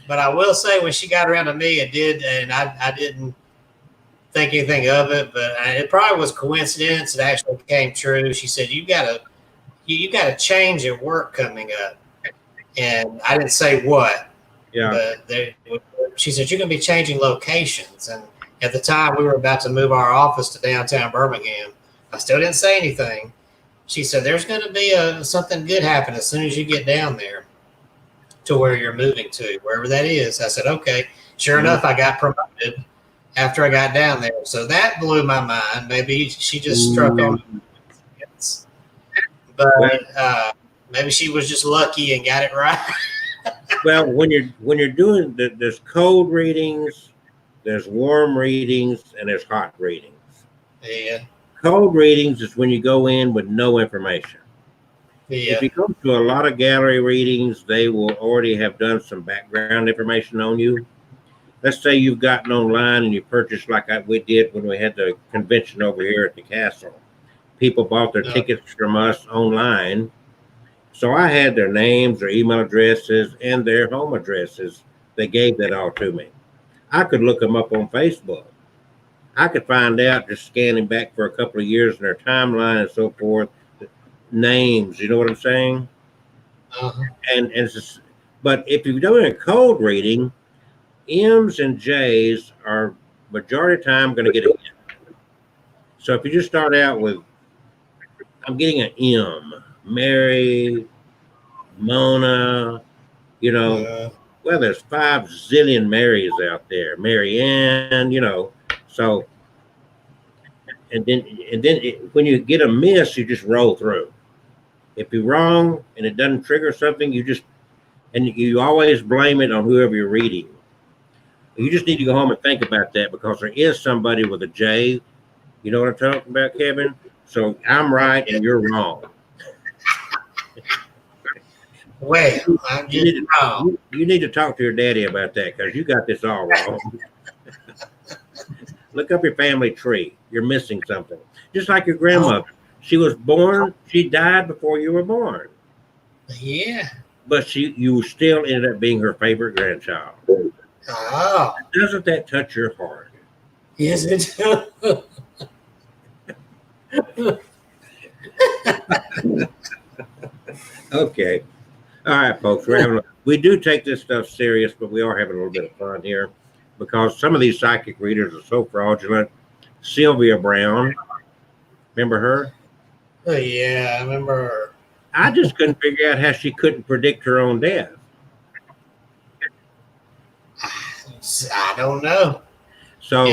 But I will say when she got around to me, it did, and I didn't think anything of it, but it probably was coincidence. It actually came true. She said, you got a change at work coming up. And I didn't say what, Yeah. but she said, you're going to be changing locations. And at the time, we were about to move our office to downtown Birmingham. I still didn't say anything. She said, there's going to be something good happen as soon as you get down there to where you're moving to, wherever that is. I said, okay. Sure enough, I got promoted after I got down there. So that blew my mind. Maybe she just struck on it. But maybe she was just lucky and got it right. Well, when you're doing there's cold readings, there's warm readings, and there's hot readings. Yeah. Cold readings is when you go in with no information. Yeah. If you go to a lot of gallery readings, they will already have done some background information on you. Let's say you've gotten online and you purchased like we did when we had the convention over here at the castle. People bought their tickets from us online. So I had their names, their email addresses, and their home addresses. They gave that all to me. I could look them up on Facebook. I could find out just scanning back for a couple of years in their timeline and so forth, names, you know what I'm saying? Uh-huh. And but if you're doing a cold reading, M's and J's are majority of the time going to get a hit. So if you just start out with, I'm getting an M, Mary, Mona, well, there's 5 zillion Marys out there, Mary Ann, so, and then when you get a miss, you just roll through. If you're wrong and it doesn't trigger something, you always blame it on whoever you're reading. You just need to go home and think about that because there is somebody with a J. You know what I'm talking about, Kevin? So I'm right and you're wrong. Well, I'm just wrong. You need to talk to your daddy about that because you got this all wrong. Look up your family tree. You're missing something. Just like your grandmother. She died before you were born. Yeah. But you still ended up being her favorite grandchild. Oh. Doesn't that touch your heart? Yes, it does. Okay. All right, folks. We do take this stuff serious, but we are having a little bit of fun here because some of these psychic readers are so fraudulent. Sylvia Brown, remember her? Oh, yeah, I remember her. I just couldn't figure out how she couldn't predict her own death. I don't know. So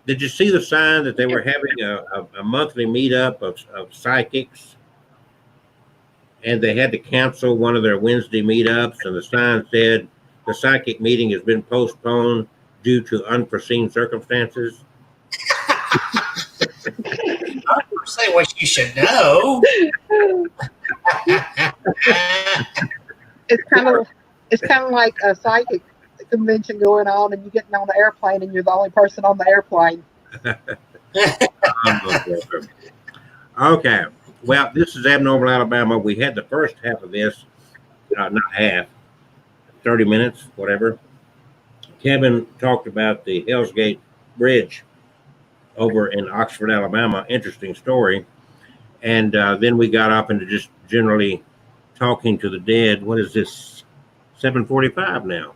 did you see the sign that they were having a monthly meetup of psychics? And they had to cancel one of their Wednesday meetups, and the sign said the psychic meeting has been postponed due to unforeseen circumstances. I would say what you should know. It's kind of like a psychic convention going on, and you're getting on the airplane, and you're the only person on the airplane. Okay. Well, this is Abnormal Alabama. We had the first half of this, not half, 30 minutes, whatever. Kevin talked about the Hell's Gate Bridge over in Oxford, Alabama. Interesting story. And then we got up into just generally talking to the dead. What is this? 7:45 now.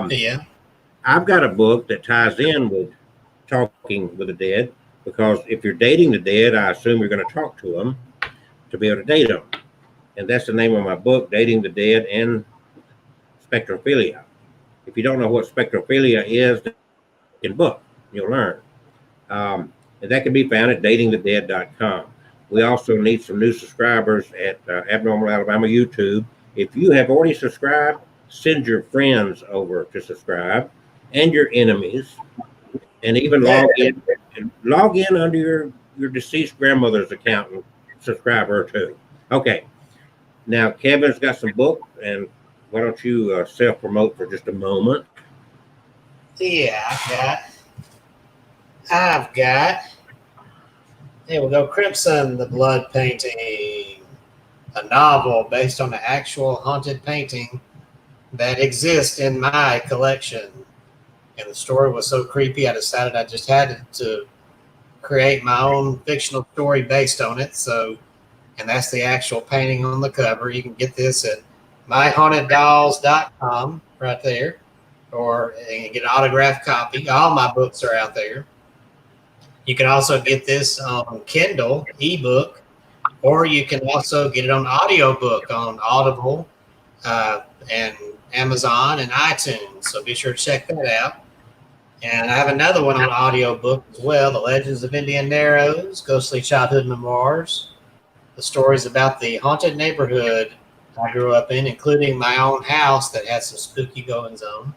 Yeah. I've got a book that ties in with talking with the dead, because if you're dating the dead, I assume you're going to talk to them to be able to date them. And that's the name of my book, Dating the Dead and Spectrophilia. If you don't know what spectrophilia is, in book, you'll learn. And that can be found at datingthedead.com. We also need some new subscribers at Abnormal Alabama YouTube. If you have already subscribed, send your friends over to subscribe, and your enemies, and even log in under your deceased grandmother's account and subscribe her too. Okay. Now Kevin's got some books, and why don't you self-promote for just a moment? Yeah, I've got. Here we go. Crimson, the Blood Painting, a novel based on the actual haunted painting that exists in my collection. And the story was so creepy, I decided I just had to create my own fictional story based on it. So, and that's the actual painting on the cover. You can get this at myhaunteddolls.com right there, or you can get an autographed copy. All my books are out there. You can also get this on Kindle ebook, or you can also get it on audiobook on Audible and Amazon and iTunes. So be sure to check that out. And I have another one on audiobook as well, The Legends of Indian Narrows, Ghostly Childhood Memoirs, the stories about the haunted neighborhood I grew up in, including my own house that has some spooky goings on.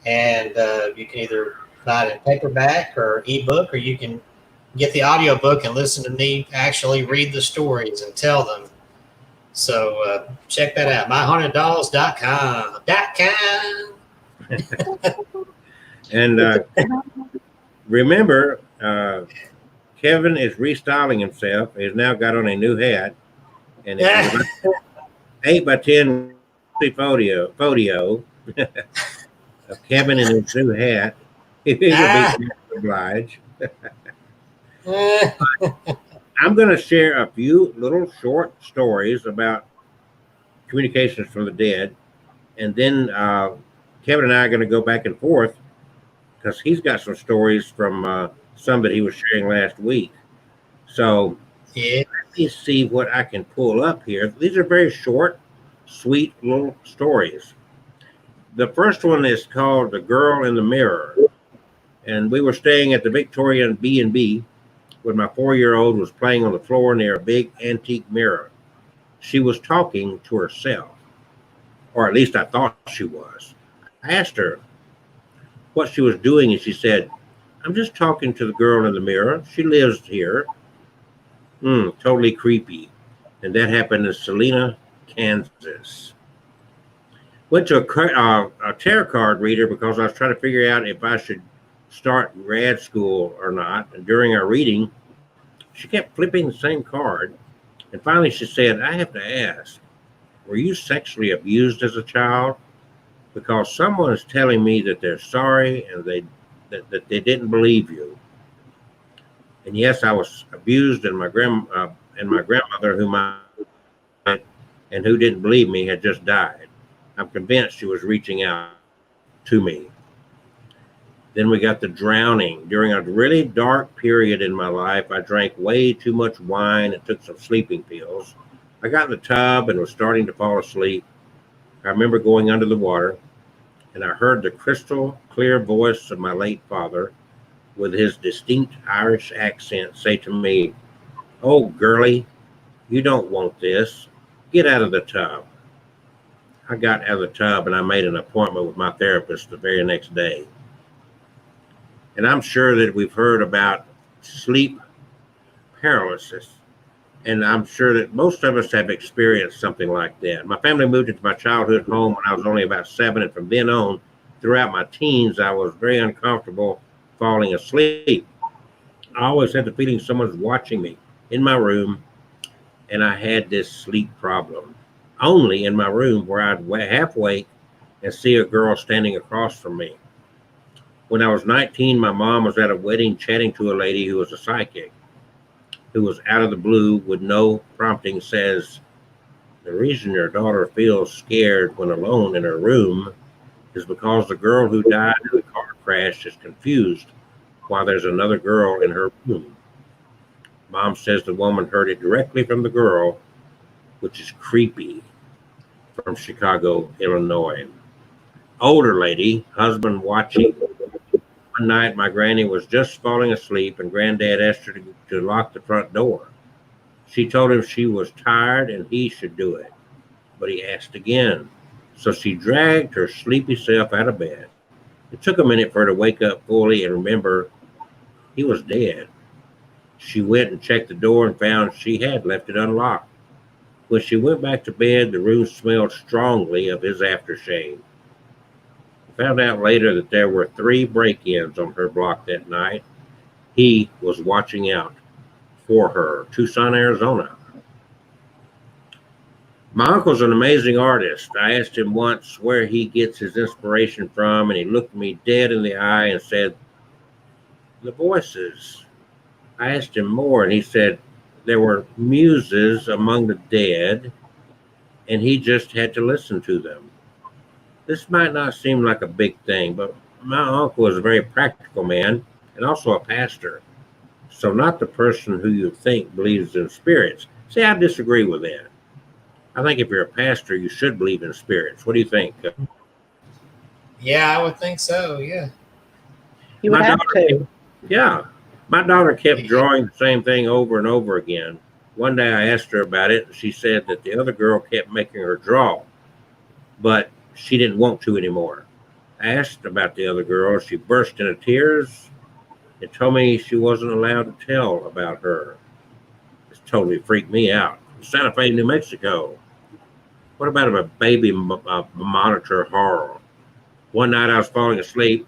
And you can either buy it in paperback or ebook, or you can get the audiobook and listen to me actually read the stories and tell them. So check that out, myhaunteddolls.com. And remember, Kevin is restyling himself. He's now got on a new hat, and it's an 8x10 photo of Kevin in his new hat. He's a big oblige. I'm going to share a few little short stories about communications from the dead, and then Kevin and I are going to go back and forth, because he's got some stories from some that he was sharing last week. So let me see what I can pull up here. These are very short, sweet little stories. The first one is called The Girl in the Mirror. And we were staying at the Victorian B&B when my 4-year-old was playing on the floor near a big antique mirror. She was talking to herself, or at least I thought she was. I asked her what she was doing, and she said, "I'm just talking to the girl in the mirror. She lives here." Totally creepy. And that happened in Salina, Kansas. Went to a tarot card reader because I was trying to figure out if I should start grad school or not. And during our reading, she kept flipping the same card. And finally she said, "I have to ask, were you sexually abused as a child? Because someone is telling me that they're sorry and that they didn't believe you." And yes, I was abused, and my grandmother, who didn't believe me, had just died. I'm convinced she was reaching out to me. Then we got the drowning. During a really dark period in my life, I drank way too much wine and took some sleeping pills. I got in the tub and was starting to fall asleep. I remember going under the water, and I heard the crystal clear voice of my late father with his distinct Irish accent say to me, "Oh, girlie, you don't want this. Get out of the tub." I got out of the tub, and I made an appointment with my therapist the very next day. And I'm sure that we've heard about sleep paralysis, and I'm sure that most of us have experienced something like that. My family moved into my childhood home when I was only about 7, and from then on, throughout my teens, I was very uncomfortable falling asleep. I always had the feeling someone's watching me in my room, and I had this sleep problem. Only in my room, where I'd half wake and see a girl standing across from me. When I was 19, my mom was at a wedding chatting to a lady who was a psychic, who was out of the blue with no prompting says, The reason your daughter feels scared when alone in her room is because the girl who died in the car crash is confused why there's another girl in her room. Mom says the woman heard it directly from the girl, which is creepy. From Chicago, Illinois. Older lady, husband watching. One night, my granny was just falling asleep, and Granddad asked her to lock the front door. She told him she was tired and he should do it, but he asked again. So she dragged her sleepy self out of bed. It took a minute for her to wake up fully and remember he was dead. She went and checked the door and found she had left it unlocked. When she went back to bed, the room smelled strongly of his aftershave. Found out later that there were 3 break-ins on her block that night. He was watching out for her. Tucson, Arizona. My uncle's an amazing artist. I asked him once where he gets his inspiration from, and he looked me dead in the eye and said, "The voices." I asked him more, and he said there were muses among the dead, and he just had to listen to them. This might not seem like a big thing, but my uncle is a very practical man and also a pastor. So not the person who you think believes in spirits. See, I disagree with that. I think if you're a pastor, you should believe in spirits. What do you think? Yeah, I would think so. Yeah. You would My have daughter, to. yeah, my daughter kept drawing the same thing over and over again. One day I asked her about it, and she said that the other girl kept making her draw, but she didn't want to anymore. I asked about the other girl. She burst into tears and told me she wasn't allowed to tell about her. This totally freaked me out. Santa Fe, New Mexico. What about a baby monitor horror? One night I was falling asleep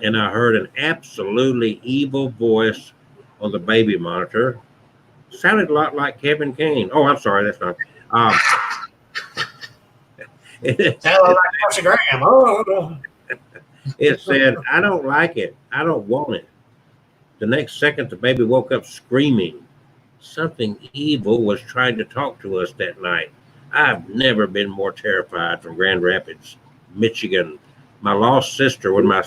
and I heard an absolutely evil voice on the baby monitor. Sounded a lot like Kevin Kane. Oh, I'm sorry, that's not. Hello, Pastor Graham. Oh. It said, "I don't like it. I don't want it." The next second, the baby woke up screaming. Something evil was trying to talk to us that night. I've never been more terrified from Grand Rapids, Michigan. My lost sister, when my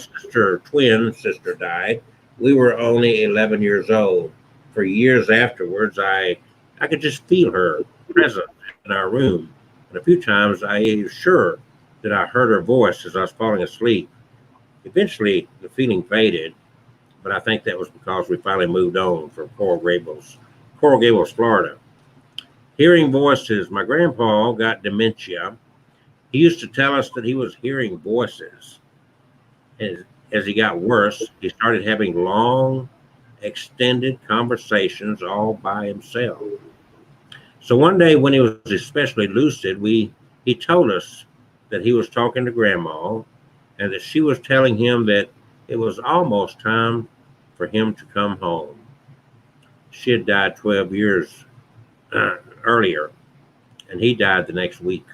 twin sister died, we were only 11 years old. For years afterwards, I could just feel her presence in our room. And a few times I was sure that I heard her voice as I was falling asleep. Eventually, the feeling faded, but I think that was because we finally moved on from Coral Gables, Florida. Hearing voices. My grandpa got dementia. He used to tell us that he was hearing voices. As he got worse, he started having long, extended conversations all by himself. So one day when he was especially lucid, he told us that he was talking to Grandma and that she was telling him that it was almost time for him to come home. She had died 12 years earlier, and he died the next week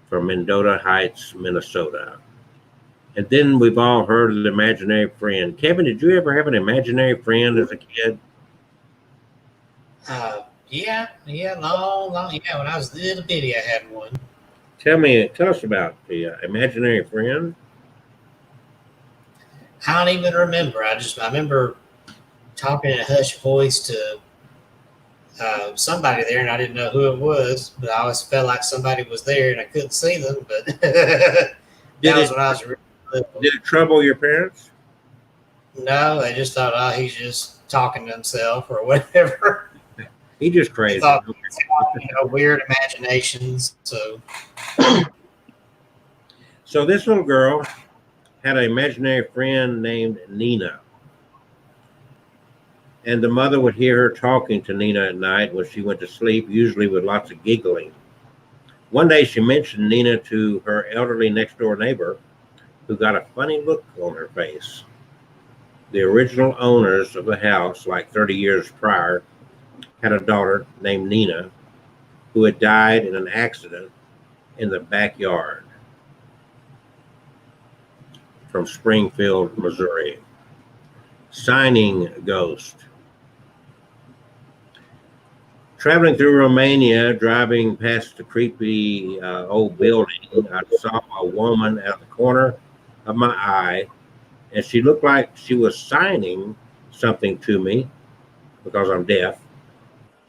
from Mendota Heights, Minnesota. And then we've all heard of the imaginary friend. Kevin, did you ever have an imaginary friend as a kid? Yeah, long. Yeah, when I was little bitty, I had one. Tell us about the imaginary friend. I don't even remember. I remember talking in a hushed voice to somebody there, and I didn't know who it was, but I always felt like somebody was there, and I couldn't see them. But that was when I was really little. Did it trouble your parents? No, they just thought, oh, he's just talking to himself or whatever. He just crazy. Thought, weird imaginations. So this little girl had an imaginary friend named Nina. And the mother would hear her talking to Nina at night when she went to sleep, usually with lots of giggling. One day she mentioned Nina to her elderly next door neighbor, who got a funny look on her face. The original owners of the house, like 30 years prior, had a daughter named Nina who had died in an accident in the backyard from Springfield, Missouri. Signing ghost. Traveling through Romania, driving past the creepy old building, I saw a woman at the corner of my eye, and she looked like she was signing something to me because I'm deaf.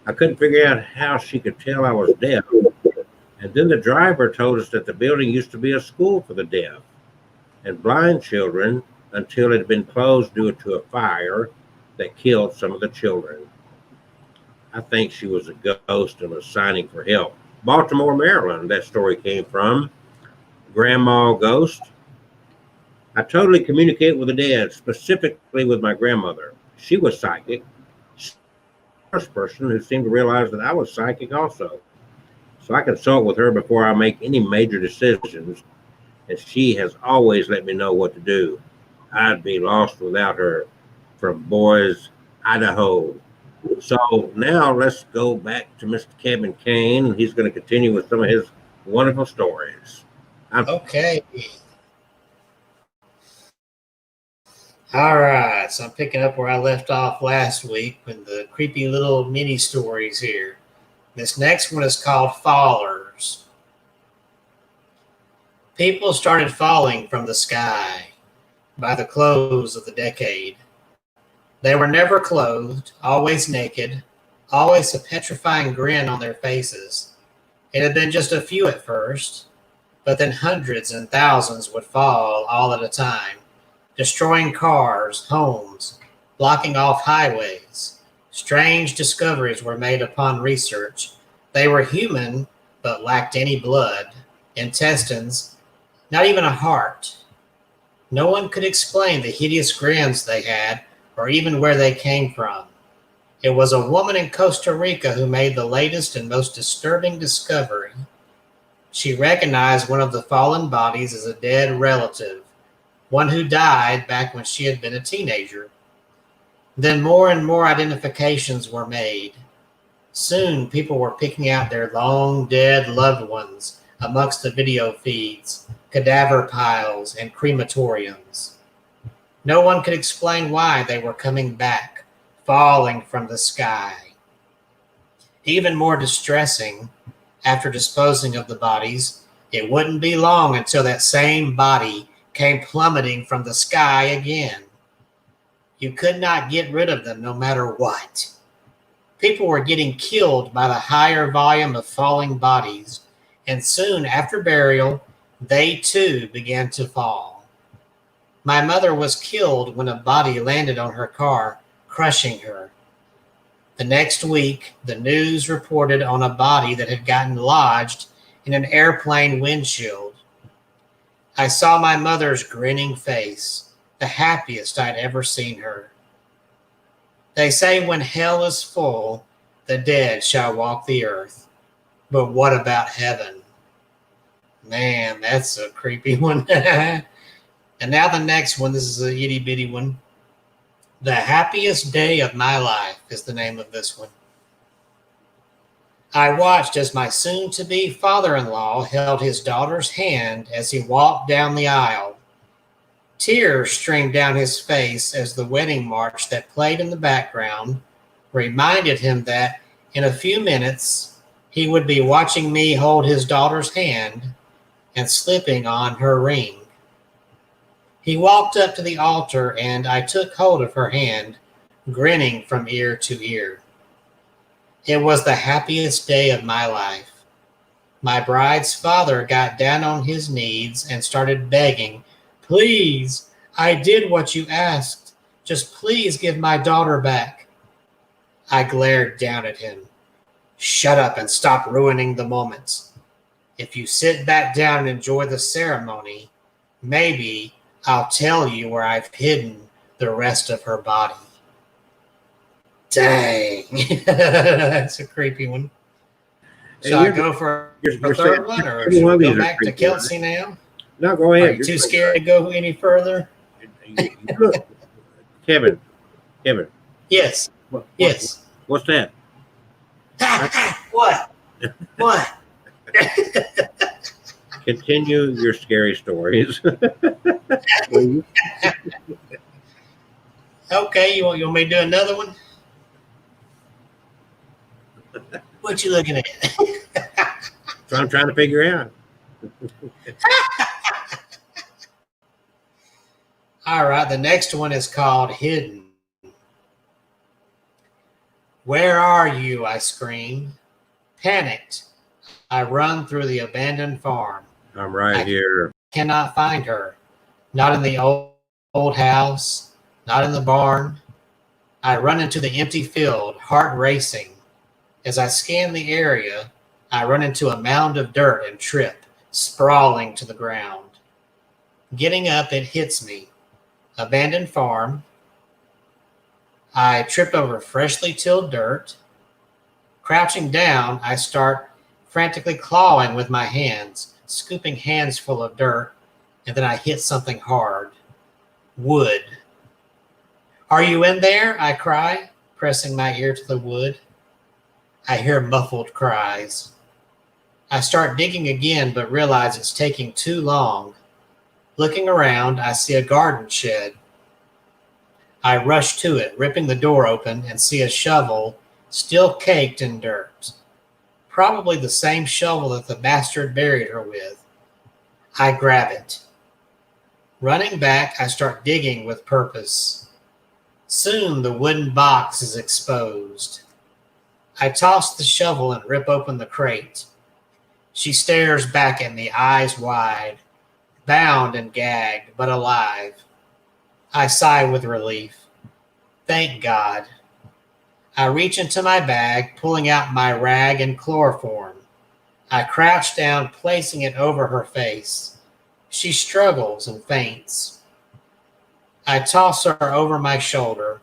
I couldn't figure out how she could tell I was deaf. And then the driver told us that the building used to be a school for the deaf and blind children until it had been closed due to a fire that killed some of the children. I think she was a ghost and was signing for help. Baltimore, Maryland, that story came from. Grandma Ghost. I totally communicate with the dead, specifically with my grandmother. She was psychic. She was the first person who seemed to realize that I was psychic also. So I consult with her before I make any major decisions, and she has always let me know what to do. I'd be lost without her. From Boise, Idaho. So now let's go back to Mr. Kevin Kane. He's going to continue with some of his wonderful stories. Okay. All right. So I'm picking up where I left off last week with the creepy little mini stories here. This next one is called Fallers. People started falling from the sky by the close of the decade. They were never clothed, always naked, always a petrifying grin on their faces. It had been just a few at first, but then hundreds and thousands would fall all at a time, destroying cars, homes, blocking off highways. Strange discoveries were made upon research. They were human, but lacked any blood, intestines, not even a heart. No one could explain the hideous grins they had, or even where they came from. It was a woman in Costa Rica who made the latest and most disturbing discovery. She recognized one of the fallen bodies as a dead relative, one who died back when she had been a teenager. Then more and more identifications were made. Soon people were picking out their long dead loved ones amongst the video feeds, cadaver piles, and crematoriums. No one could explain why they were coming back, falling from the sky. Even more distressing, after disposing of the bodies, it wouldn't be long until that same body came plummeting from the sky again. You could not get rid of them no matter what. People were getting killed by the higher volume of falling bodies, and soon after burial, they too began to fall. My mother was killed when a body landed on her car, crushing her. The next week, the news reported on a body that had gotten lodged in an airplane windshield. I saw my mother's grinning face, the happiest I'd ever seen her. They say when hell is full, the dead shall walk the earth. But what about heaven? Man, that's a creepy one. And now the next one, this is a itty bitty one. The happiest day of my life is the name of this one. I watched as my soon-to-be father-in-law held his daughter's hand as he walked down the aisle. Tears streamed down his face as the wedding march that played in the background reminded him that in a few minutes he would be watching me hold his daughter's hand and slipping on her ring. He walked up to the altar and I took hold of her hand, grinning from ear to ear. It was the happiest day of my life. My bride's father got down on his knees and started begging, "Please, I did what you asked. Just please give my daughter back." I glared down at him. "Shut up and stop ruining the moments. If you sit back down and enjoy the ceremony, maybe I'll tell you where I've hidden the rest of her body." Dang. That's a creepy one. Shall I go for a third one, or should we go back to Kelsey now? No, go Are ahead. you too scared to go any further? Kevin. Yes. Yes. What's that? What? What? Continue your scary stories. Okay, you want me to do another one? What you looking at? So I'm trying to figure out. All right, the next one is called Hidden. Where are you? I scream. Panicked, I run through the abandoned farm. I'm right here. Cannot find her. Not in the old house, not in the barn. I run into the empty field, heart racing. As I scan the area, I run into a mound of dirt and trip, sprawling to the ground. Getting up, it hits me. Abandoned farm. I trip over freshly tilled dirt. Crouching down, I start frantically clawing with my hands, scooping hands full of dirt, and then I hit something hard. Wood. Are you in there? I cry, pressing my ear to the wood. I hear muffled cries. I start digging again, but realize it's taking too long. Looking around, I see a garden shed. I rush to it, ripping the door open, and see a shovel still caked in dirt. Probably the same shovel that the bastard buried her with. I grab it. Running back, I start digging with purpose. Soon the wooden box is exposed. I toss the shovel and rip open the crate. She stares back at me, eyes wide, bound and gagged, but alive. I sigh with relief. Thank God. I reach into my bag, pulling out my rag and chloroform. I crouch down, placing it over her face. She struggles and faints. I toss her over my shoulder.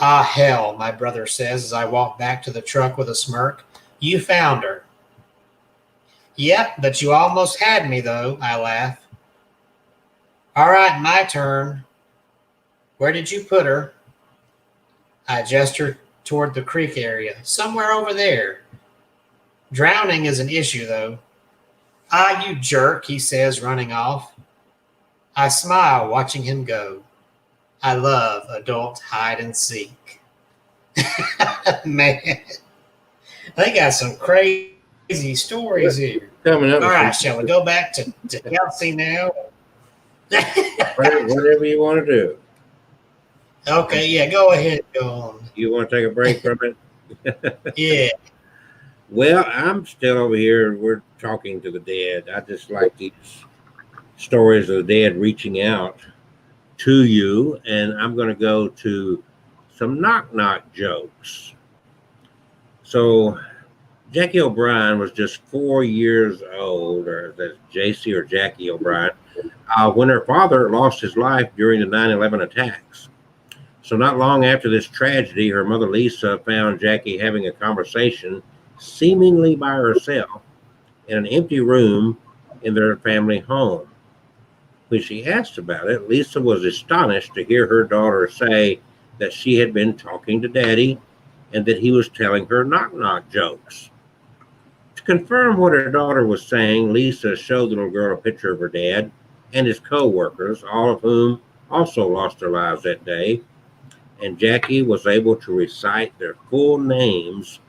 Ah, hell, my brother says as I walk back to the truck with a smirk. You found her. Yep, but you almost had me, though, I laugh. All right, my turn. Where did you put her? I gesture toward the creek area. Somewhere over there. Drowning is an issue, though. Ah, you jerk, he says, running off. I smile, watching him go. I love adult hide and seek. Man, they got some crazy stories here. Coming up. All right, shall we go back to Kelsey now? Whatever you want to do. Okay, yeah, go ahead, go on. You want to take a break from it? Yeah. Well, I'm still over here. We're talking to the dead. I just like these stories of the dead reaching out to you. And I'm going to go to some knock-knock jokes. So Jackie O'Brien was just 4 years old, or that's JC or Jackie O'Brien, when her father lost his life during the 9/11 attacks. So not long after this tragedy, her mother Lisa found Jackie having a conversation seemingly by herself in an empty room in their family home. When she asked about it, Lisa was astonished to hear her daughter say that she had been talking to Daddy and that he was telling her knock-knock jokes. To confirm what her daughter was saying, Lisa showed the little girl a picture of her dad and his co-workers, all of whom also lost their lives that day. And Jackie was able to recite their full names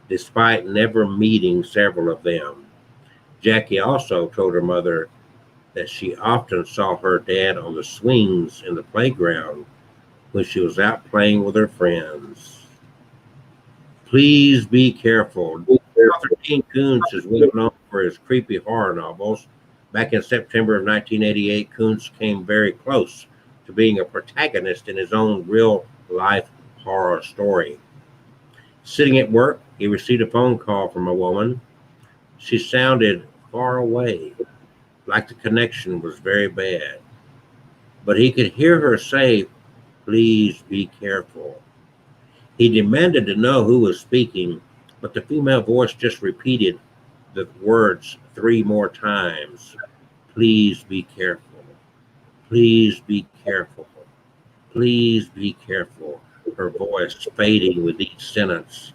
despite never meeting several of them. Jackie also told her mother that she often saw her dad on the swings in the playground when she was out playing with her friends. Please be careful. Author Dean Koontz is well known for his creepy horror novels. Back in September of 1988, Koontz came very close to being a protagonist in his own real-life horror story. Sitting at work, he received a phone call from a woman. She sounded far away, like the connection was very bad. But he could hear her say, "Please be careful." He demanded to know who was speaking, but the female voice just repeated the words 3 more times. "Please be careful. Please be careful. Please be careful," her voice fading with each sentence.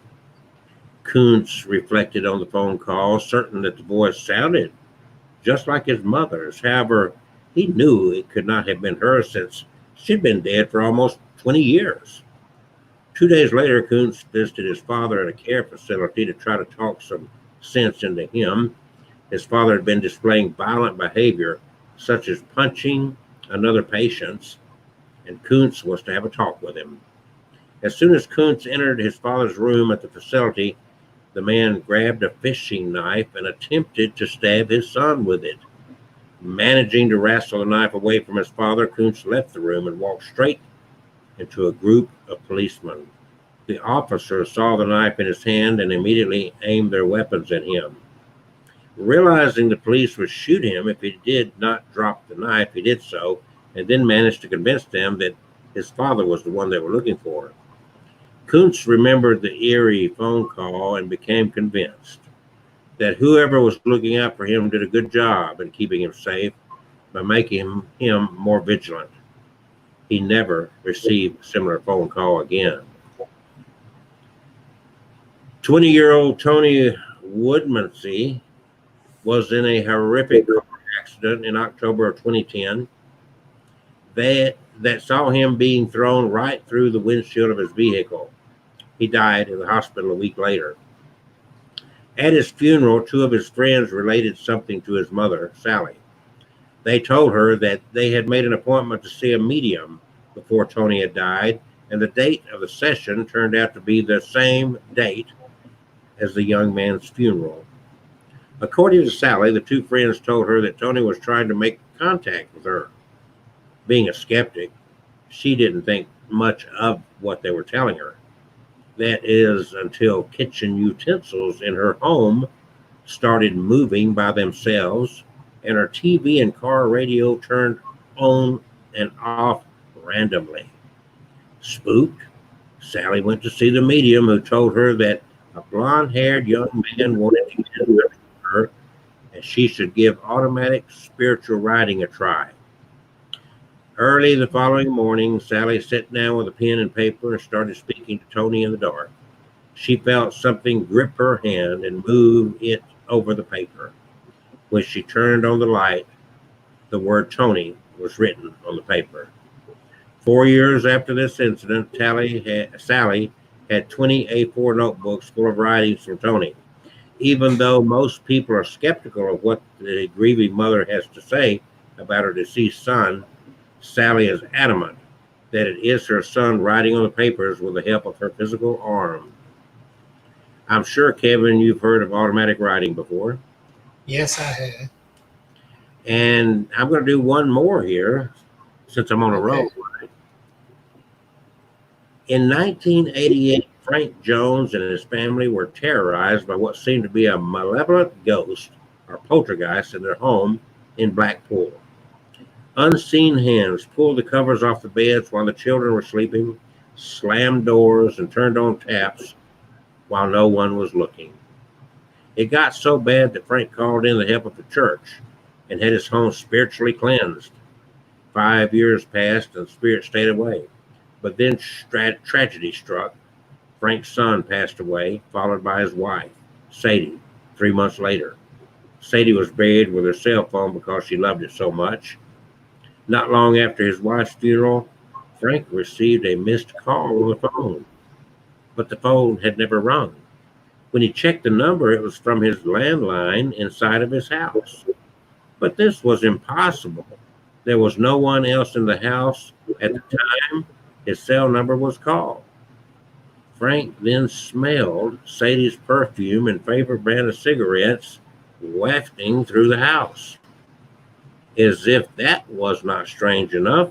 Koontz reflected on the phone call, certain that the voice sounded just like his mother's. However, he knew it could not have been her since she'd been dead for almost 20 years. 2 days later, Kuntz visited his father at a care facility to try to talk some sense into him. His father had been displaying violent behavior, such as punching another patient, and Kuntz was to have a talk with him. As soon as Kuntz entered his father's room at the facility, the man grabbed a fishing knife and attempted to stab his son with it. Managing to wrestle the knife away from his father, Kuntz left the room and walked straight into a group of policemen. The officers saw the knife in his hand and immediately aimed their weapons at him. Realizing the police would shoot him if he did not drop the knife, he did so, and then managed to convince them that his father was the one they were looking for. Kuntz remembered the eerie phone call and became convinced that whoever was looking out for him did a good job in keeping him safe by making him more vigilant. He never received a similar phone call again. 20-year-old Tony Woodmansey was in a horrific car accident in October of 2010 that saw him being thrown right through the windshield of his vehicle. He died in the hospital a week later. At his funeral, two of his friends related something to his mother, Sally. They told her that they had made an appointment to see a medium before Tony had died, and the date of the session turned out to be the same date as the young man's funeral. According to Sally, the two friends told her that Tony was trying to make contact with her. Being a skeptic, she didn't think much of what they were telling her. That is until kitchen utensils in her home started moving by themselves, and her TV and car radio turned on and off randomly. Spooked, Sally went to see the medium, who told her that a blonde-haired young man wanted to get in touch with her, and she should give automatic spiritual writing a try. Early the following morning, Sally sat down with a pen and paper and started speaking to Tony in the dark. She felt something grip her hand and move it over the paper. When she turned on the light, the word Tony was written on the paper. 4 years after this incident, Sally had 20 A4 notebooks full of writings from Tony. Even though most people are skeptical of what the grieving mother has to say about her deceased son, Sally is adamant that it is her son writing on the papers with the help of her physical arm. I'm sure, Kevin, you've heard of automatic writing before. Yes, I have. And I'm going to do one more here since I'm on a roll. In 1988, Frank Jones and his family were terrorized by what seemed to be a malevolent ghost or poltergeist in their home in Blackpool. Unseen hands pulled the covers off the beds while the children were sleeping, slammed doors, and turned on taps while no one was looking. It got so bad that Frank called in the help of the church and had his home spiritually cleansed. 5 years passed and the spirit stayed away. But then tragedy struck. Frank's son passed away, followed by his wife, Sadie, 3 months later. Sadie was buried with her cell phone because she loved it so much. Not long after his wife's funeral, Frank received a missed call on the phone, but the phone had never rung. When he checked the number, it was from his landline inside of his house. But this was impossible. There was no one else in the house at the time his cell number was called. Frank then smelled Sadie's perfume and favorite brand of cigarettes wafting through the house. As if that was not strange enough,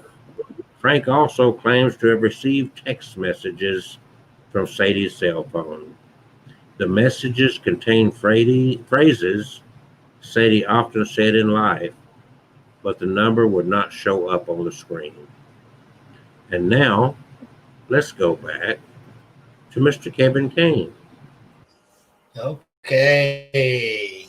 Frank also claims to have received text messages from Sadie's cell phone. The messages contain phrases Sadie often said in life, but the number would not show up on the screen. And now, let's go back to Mr. Kevin Kane. Okay.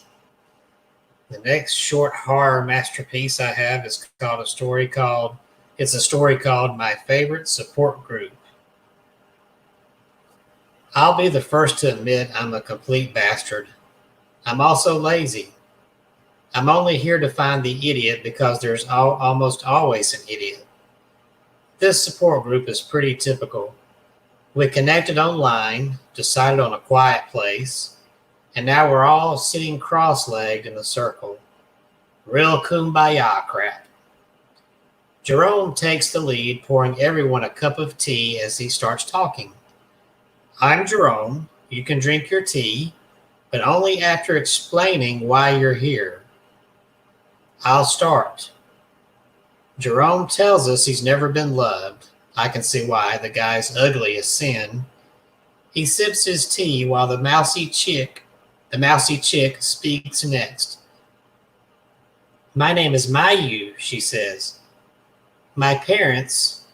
The next short horror masterpiece I have is called a story called My Favorite Support Group. I'll be the first to admit I'm a complete bastard. I'm also lazy. I'm only here to find the idiot because there's almost always an idiot. This support group is pretty typical. We connected online, decided on a quiet place, and now we're all sitting cross-legged in a circle. Real kumbaya crap. Jerome takes the lead, pouring everyone a cup of tea as he starts talking. I'm Jerome. You can drink your tea, but only after explaining why you're here. I'll start. Jerome tells us he's never been loved. I can see why. The guy's ugly as sin. He sips his tea while the mousy chick speaks next. My name is Mayu, she says. My parents,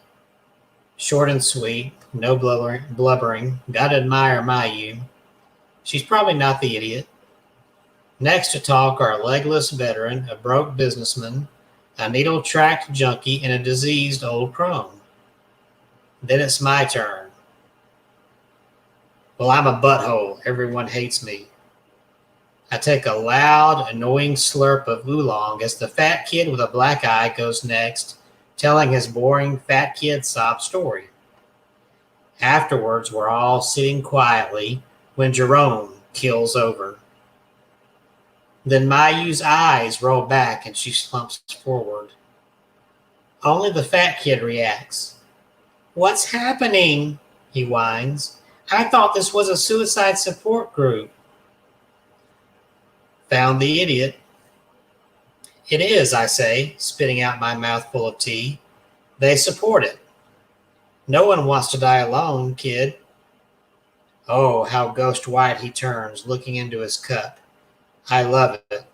short and sweet, no blubbering, gotta admire Mayu. She's probably not the idiot. Next to talk are a legless veteran, a broke businessman, a needle-tracked junkie, and a diseased old crone. Then it's my turn. Well, I'm a butthole. Everyone hates me. I take a loud, annoying slurp of oolong as the fat kid with a black eye goes next, telling his boring fat kid sob story. Afterwards, we're all sitting quietly when Jerome keels over. Then Mayu's eyes roll back and she slumps forward. Only the fat kid reacts. What's happening? He whines. I thought this was a suicide support group. Found the idiot. It is, I say, spitting out my mouthful of tea. They support it. No one wants to die alone, kid. Oh, how ghost white he turns, looking into his cup. I love it.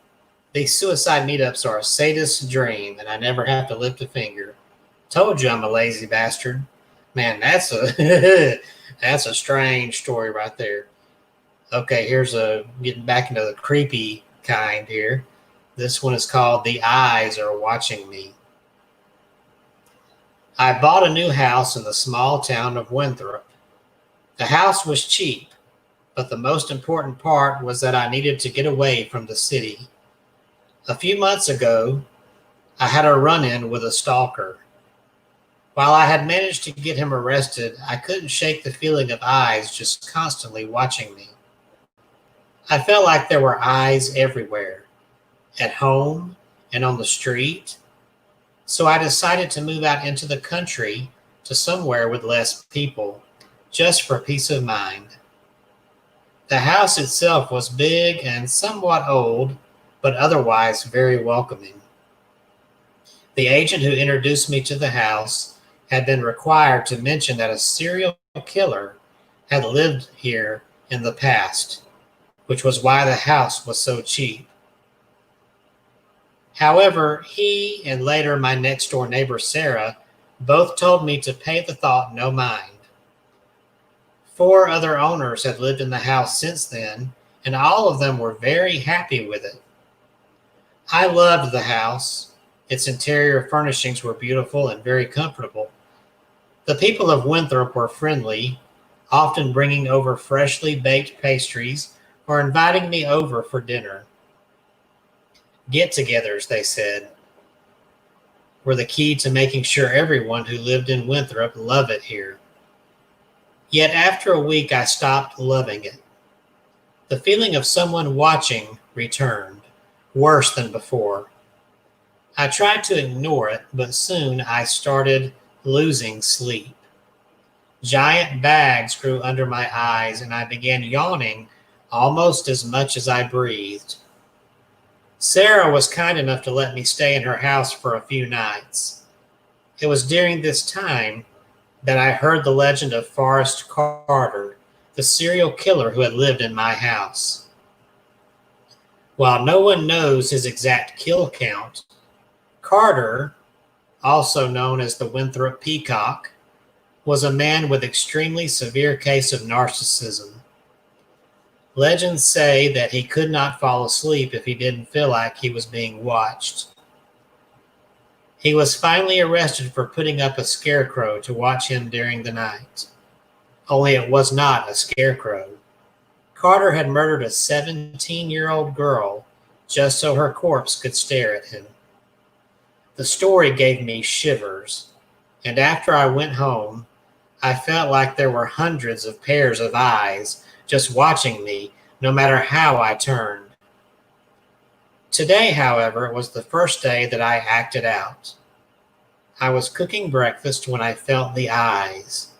These suicide meetups are a sadist's dream, and I never have to lift a finger. Told you I'm a lazy bastard. Man, that's a that's a strange story right there. Okay, here's getting back into the creepy kind here. This one is called The Eyes Are Watching Me. I bought a new house in the small town of Winthrop. The house was cheap, but the most important part was that I needed to get away from the city. A few months ago, I had a run-in with a stalker. While I had managed to get him arrested, I couldn't shake the feeling of eyes just constantly watching me. I felt like there were eyes everywhere, at home and on the street. So I decided to move out into the country to somewhere with less people, just for peace of mind. The house itself was big and somewhat old, but otherwise very welcoming. The agent who introduced me to the house had been required to mention that a serial killer had lived here in the past, which was why the house was so cheap. However, he and later my next door neighbor Sarah both told me to pay the thought no mind. 4 other owners had lived in the house since then, and all of them were very happy with it. I loved the house. Its interior furnishings were beautiful and very comfortable. The people of Winthrop were friendly, often bringing over freshly baked pastries or inviting me over for dinner. Get-togethers, they said, were the key to making sure everyone who lived in Winthrop loved it here. Yet after a week, I stopped loving it. The feeling of someone watching returned, worse than before. I tried to ignore it, but soon I started losing sleep. Giant bags grew under my eyes, and I began yawning almost as much as I breathed. Sarah was kind enough to let me stay in her house for a few nights. It was during this time that I heard the legend of Forrest Carter, the serial killer who had lived in my house. While no one knows his exact kill count, Carter, also known as the Winthrop Peacock, was a man with extremely severe case of narcissism. Legends say that he could not fall asleep if he didn't feel like he was being watched. He was finally arrested for putting up a scarecrow to watch him during the night. Only it was not a scarecrow. Carter had murdered a 17-year-old girl just so her corpse could stare at him. The story gave me shivers, and after I went home, I felt like there were hundreds of pairs of eyes just watching me, no matter how I turned. Today, however, was the first day that I acted out. I was cooking breakfast when I felt the eyes.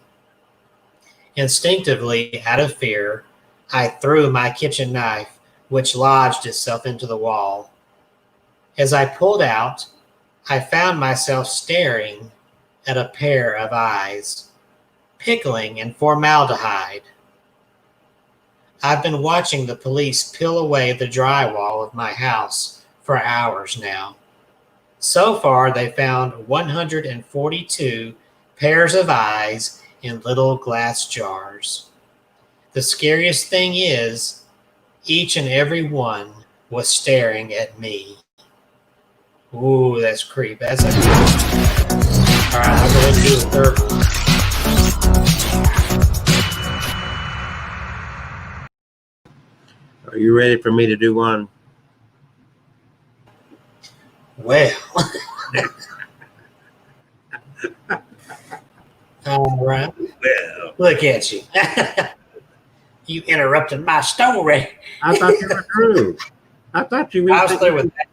Instinctively, out of fear, I threw my kitchen knife, which lodged itself into the wall. As I pulled out, I found myself staring at a pair of eyes, pickling in formaldehyde. I've been watching the police peel away the drywall of my house for hours now. So far, they found 142 pairs of eyes in little glass jars. The scariest thing is, each and every one was staring at me. Ooh, that's creepy. That's a good one. All right, I'll go ahead and do the third one. Are you ready for me to do one? Well, all right. Well, Look at you. You interrupted my story. I thought you were through. I thought you I was through with that.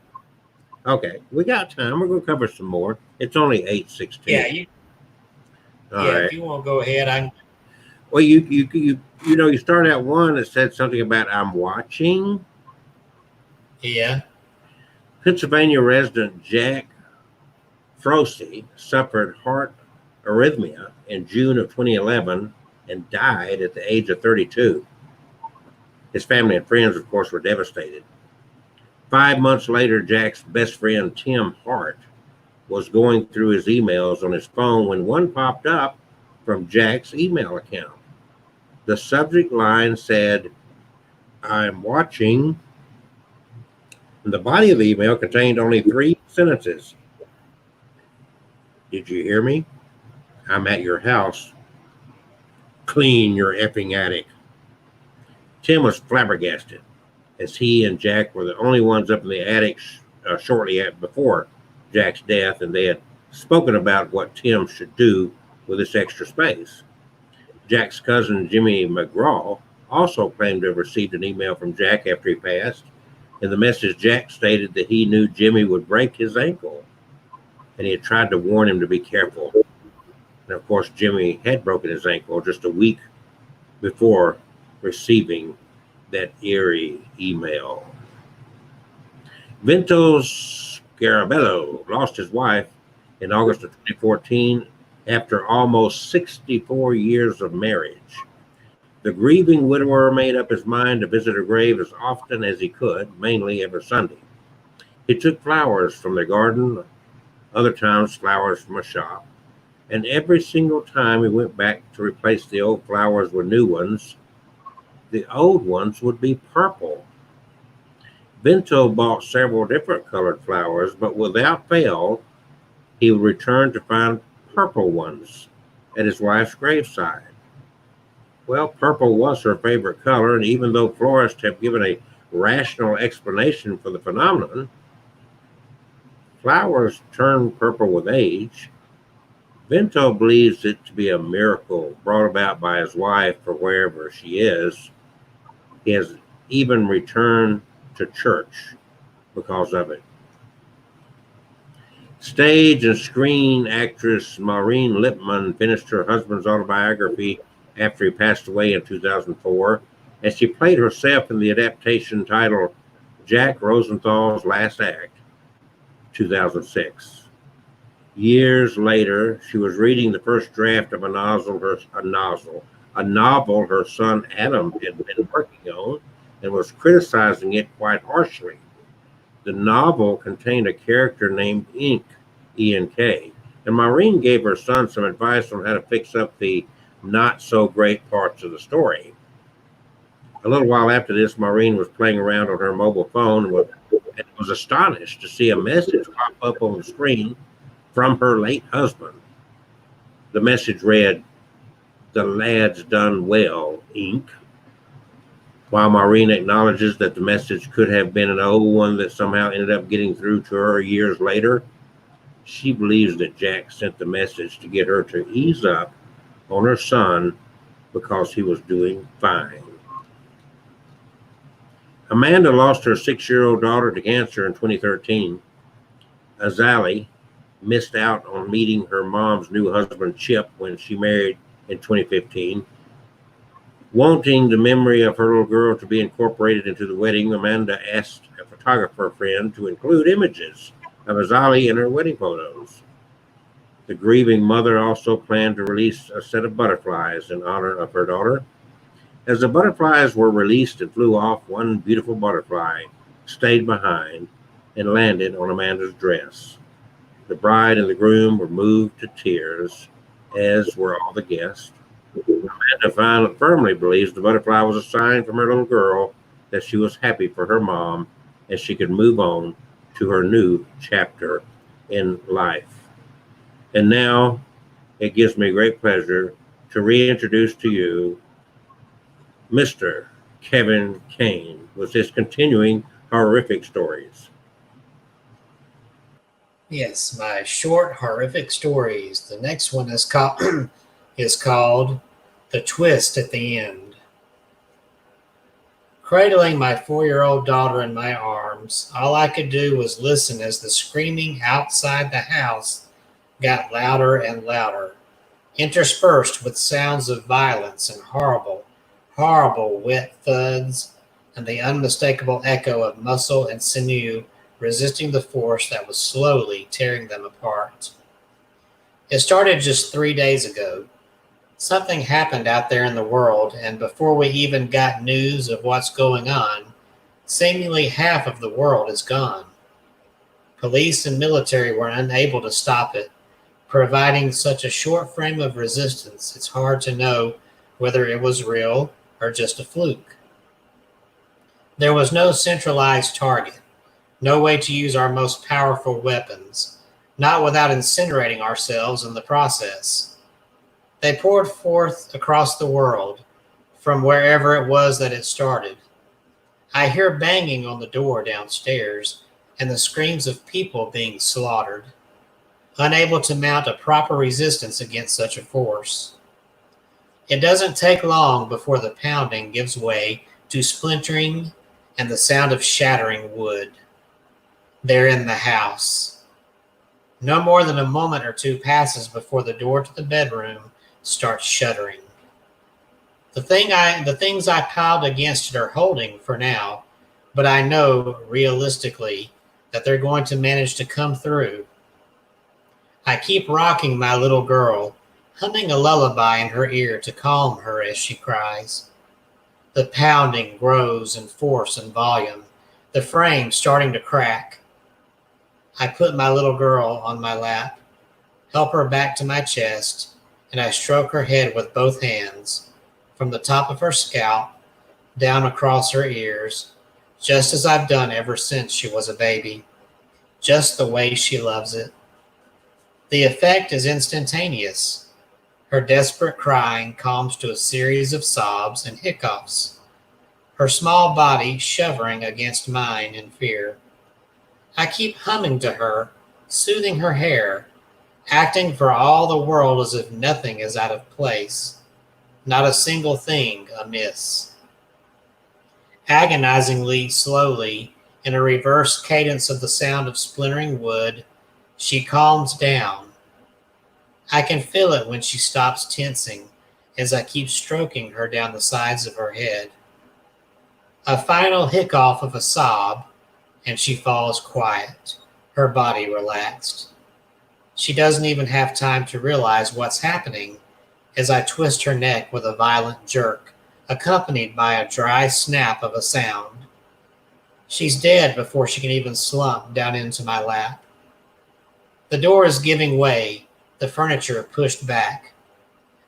Okay, we got time. We're going to cover some more. It's only 8:16. Yeah, All right. if you want to go ahead, Well, you start out one that said something about I'm watching. yeah. Pennsylvania resident Jack Frosty suffered heart arrhythmia in June of 2011 and died at the age of 32. His family and friends, of course, were devastated. 5 months later, Jack's best friend, Tim Hart, was going through his emails on his phone when one popped up from Jack's email account. The subject line said, I'm watching. And the body of the email contained only 3 sentences. Did you hear me? I'm at your house. Clean your effing attic. Tim was flabbergasted, as he and Jack were the only ones up in the attic shortly before Jack's death, and they had spoken about what Tim should do with this extra space. Jack's cousin, Jimmy McGraw, also claimed to have received an email from Jack after he passed. In the message, Jack stated that he knew Jimmy would break his ankle, and he had tried to warn him to be careful. And of course, Jimmy had broken his ankle just a week before receiving that eerie email. Vito Scarabello lost his wife in August of 2014 after almost 64 years of marriage. The grieving widower made up his mind to visit her grave as often as he could, mainly every Sunday. He took flowers from their garden, other times flowers from a shop, and every single time he went back to replace the old flowers with new ones, the old ones would be purple. Vento bought several different colored flowers, but without fail, he would return to find purple ones at his wife's graveside. Well, purple was her favorite color, and even though florists have given a rational explanation for the phenomenon, flowers turn purple with age. Vento believes it to be a miracle brought about by his wife or wherever she is. He has even returned to church because of it. Stage and screen actress Maureen Lipman finished her husband's autobiography after he passed away in 2004, and she played herself in the adaptation titled Jack Rosenthal's Last Act, 2006. Years later, she was reading the first draft of a novel her son Adam had been working on and was criticizing it quite harshly. The novel contained a character named Ink, E-N-K, and Maureen gave her son some advice on how to fix up the not-so-great parts of the story. A little while after this, Maureen was playing around on her mobile phone and was astonished to see a message pop up on the screen from her late husband. The message read, "The lad's done well, Ink." While Maureen acknowledges that the message could have been an old one that somehow ended up getting through to her years later, she believes that Jack sent the message to get her to ease up on her son because he was doing fine. Amanda lost her 6-year-old daughter to cancer in 2013. Azali missed out on meeting her mom's new husband, Chip, when she married in 2015. Wanting the memory of her little girl to be incorporated into the wedding, Amanda asked a photographer friend to include images of Azali in her wedding photos. The grieving mother also planned to release a set of butterflies in honor of her daughter. As the butterflies were released and flew off, one beautiful butterfly stayed behind and landed on Amanda's dress. The bride and the groom were moved to tears, as were all the guests. Amanda firmly believes the butterfly was a sign from her little girl that she was happy for her mom and she could move on to her new chapter in life. And now it gives me great pleasure to reintroduce to you Mr. Kevin Kane with his continuing horrific stories. Yes, my short horrific stories. The next one is called is called The Twist at the End. Cradling my 4-year-old daughter in my arms, all I could do was listen as the screaming outside the house got louder and louder, interspersed with sounds of violence and horrible, horrible wet thuds and the unmistakable echo of muscle and sinew resisting the force that was slowly tearing them apart. It started just 3 days ago. Something happened out there in the world, and before we even got news of what's going on, seemingly half of the world is gone. Police and military were unable to stop it. Providing such a short frame of resistance, it's hard to know whether it was real or just a fluke. There was no centralized target, no way to use our most powerful weapons, not without incinerating ourselves in the process. They poured forth across the world from wherever it was that it started. I hear banging on the door downstairs and the screams of people being slaughtered, unable to mount a proper resistance against such a force. It doesn't take long before the pounding gives way to splintering and the sound of shattering wood. They're in the house. No more than a moment or two passes before the door to the bedroom starts shuddering. The things I piled against it are holding for now, but I know realistically that they're going to manage to come through. I keep rocking my little girl, humming a lullaby in her ear to calm her as she cries. The pounding grows in force and volume, the frame starting to crack. I put my little girl on my lap, help her back to my chest, and I stroke her head with both hands, from the top of her scalp down across her ears, just as I've done ever since she was a baby, just the way she loves it. The effect is instantaneous. Her desperate crying calms to a series of sobs and hiccoughs, her small body shovering against mine in fear. I keep humming to her, soothing her hair, acting for all the world as if nothing is out of place, not a single thing amiss. Agonizingly slowly, in a reverse cadence of the sound of splintering wood, she calms down. I can feel it when she stops tensing as I keep stroking her down the sides of her head. A final hiccough of a sob, and she falls quiet, her body relaxed. She doesn't even have time to realize what's happening as I twist her neck with a violent jerk, accompanied by a dry snap of a sound. She's dead before she can even slump down into my lap. The door is giving way, the furniture pushed back.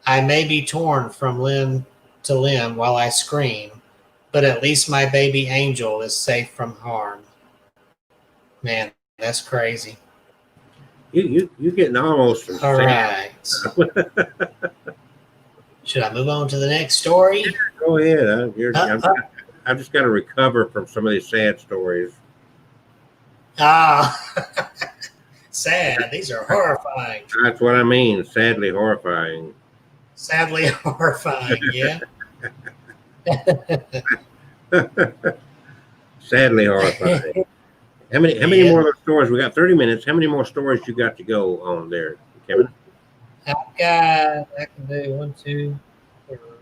I may be torn from limb to limb while I scream, but at least my baby angel is safe from harm. Man, that's crazy. You're getting almost All right. Should I move on to the next story? Go ahead. I've just got to recover from some of these sad stories. Sad. These are horrifying. That's what I mean. Sadly horrifying. Sadly horrifying. Yeah. Sadly horrifying. How many Yeah. more of those stories? We got 30 minutes. How many more stories you got to go on there, Kevin? I can do 1, 2,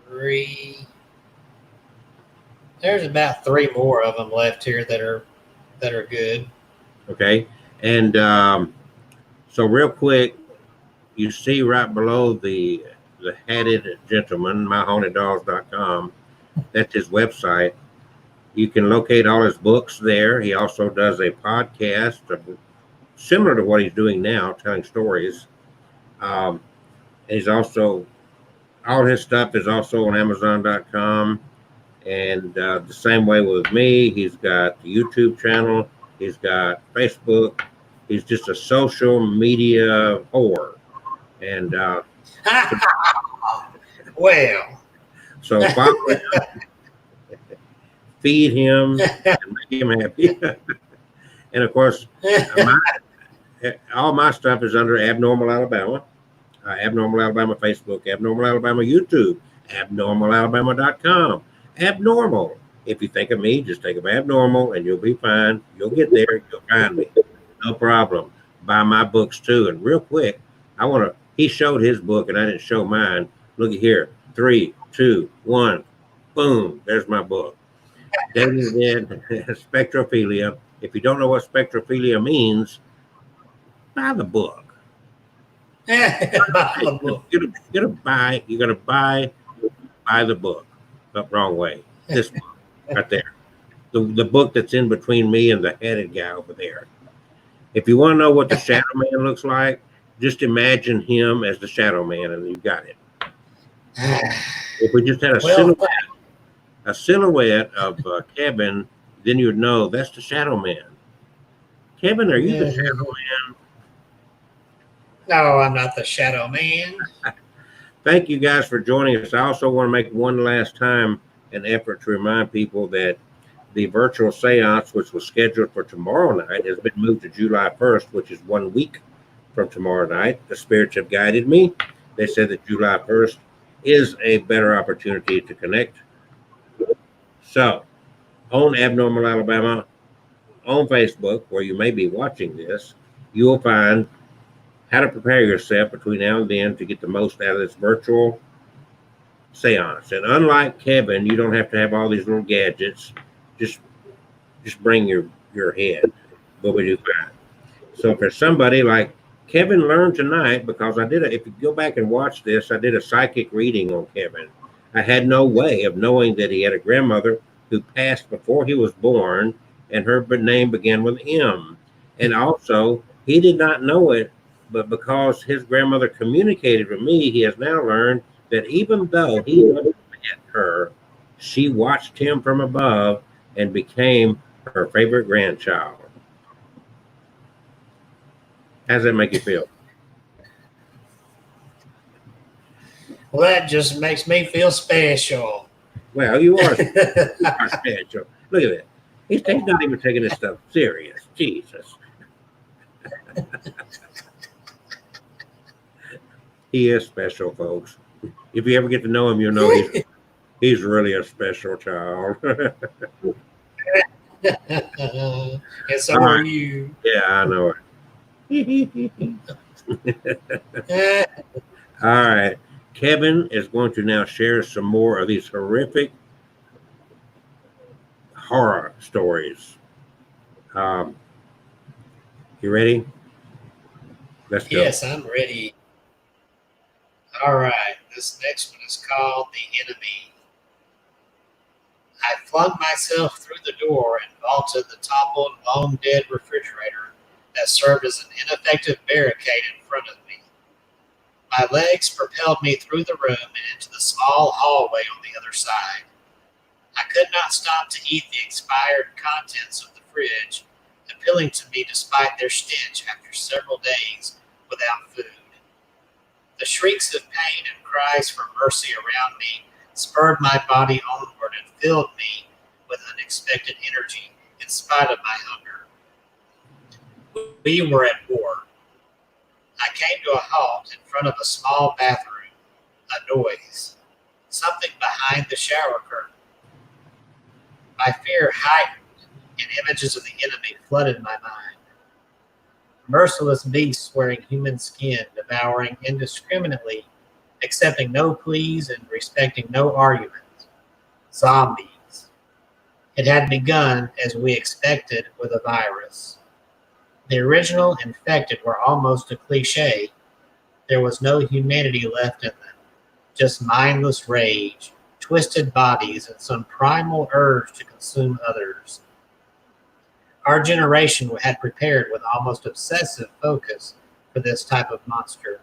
3. There's about 3 more of them left here that are good. Okay. And so real quick, you see right below the hatted gentleman, myhaunteddogs.com. That's his website. You can locate all his books there. He also does a podcast similar to what he's doing now, telling stories. He's also, all his stuff is also on Amazon.com. And the same way with me, he's got the YouTube channel, he's got Facebook. He's just a social media whore. And Well. so follow him, feed him, and make him happy. And of course, all my stuff is under Abnormal Alabama, Abnormal Alabama Facebook, Abnormal Alabama YouTube, abnormalalabama.com. Abnormal. If you think of me, just think of Abnormal and you'll be fine. You'll get there. You'll find me. No problem. Buy my books too. And real quick, he showed his book and I didn't show mine. Look at here. 3, 2, 1. Boom. There's my book. David did Spectrophilia. If you don't know what spectrophilia means, buy the book. You're gonna buy the book. Not wrong way. This book right there. The book that's in between me and the headed guy over there. If you want to know what the Shadow Man looks like, just imagine him as the Shadow Man and you got it. If we just had a silhouette of Kevin, then you'd know that's the Shadow Man. Kevin, are you the Shadow Man? No, I'm not the Shadow Man. Thank you guys for joining us. I also want to make one last time an effort to remind people that the virtual seance, which was scheduled for tomorrow night, has been moved to July 1st, which is 1 week from tomorrow night. The spirits have guided me. They said that July 1st is a better opportunity to connect. So, on Abnormal Alabama, on Facebook, where you may be watching this, you will find how to prepare yourself between now and then to get the most out of this virtual seance. And unlike Kevin, you don't have to have all these little gadgets. Just bring your head. But we do fine. So if there's somebody like Kevin learned tonight, because if you go back and watch this, I did a psychic reading on Kevin. I had no way of knowing that he had a grandmother who passed before he was born, and her name began with M. And also, he did not know it, but because his grandmother communicated with me, he has now learned that even though he never met her, she watched him from above and became her favorite grandchild. How does that make you feel? Well, that just makes me feel special. Well, you are special. Look at that. He's not even taking this stuff serious. Jesus. He is special, folks. If you ever get to know him, you'll know he's really a special child. And so are you. Yeah, I know it. All right. Kevin is going to now share some more of these horrific horror stories. You ready? Let's go. Yes, I'm ready. All right. This next one is called The Enemy. I flung myself through the door and vaulted the toppled, long-dead refrigerator that served as an ineffective barricade in front of me. My legs propelled me through the room and into the small hallway on the other side. I could not stop to eat the expired contents of the fridge, appealing to me despite their stench after several days without food. The shrieks of pain and cries for mercy around me spurred my body onward and filled me with unexpected energy in spite of my hunger. We were at war. I came to a halt in front of a small bathroom. A noise. Something behind the shower curtain. My fear heightened, and images of the enemy flooded my mind. Merciless beasts wearing human skin, devouring indiscriminately, accepting no pleas and respecting no argument. Zombies. It had begun, as we expected, with a virus. The original infected were almost a cliche. There was no humanity left in them, just mindless rage, twisted bodies, and some primal urge to consume others. Our generation had prepared with almost obsessive focus for this type of monster.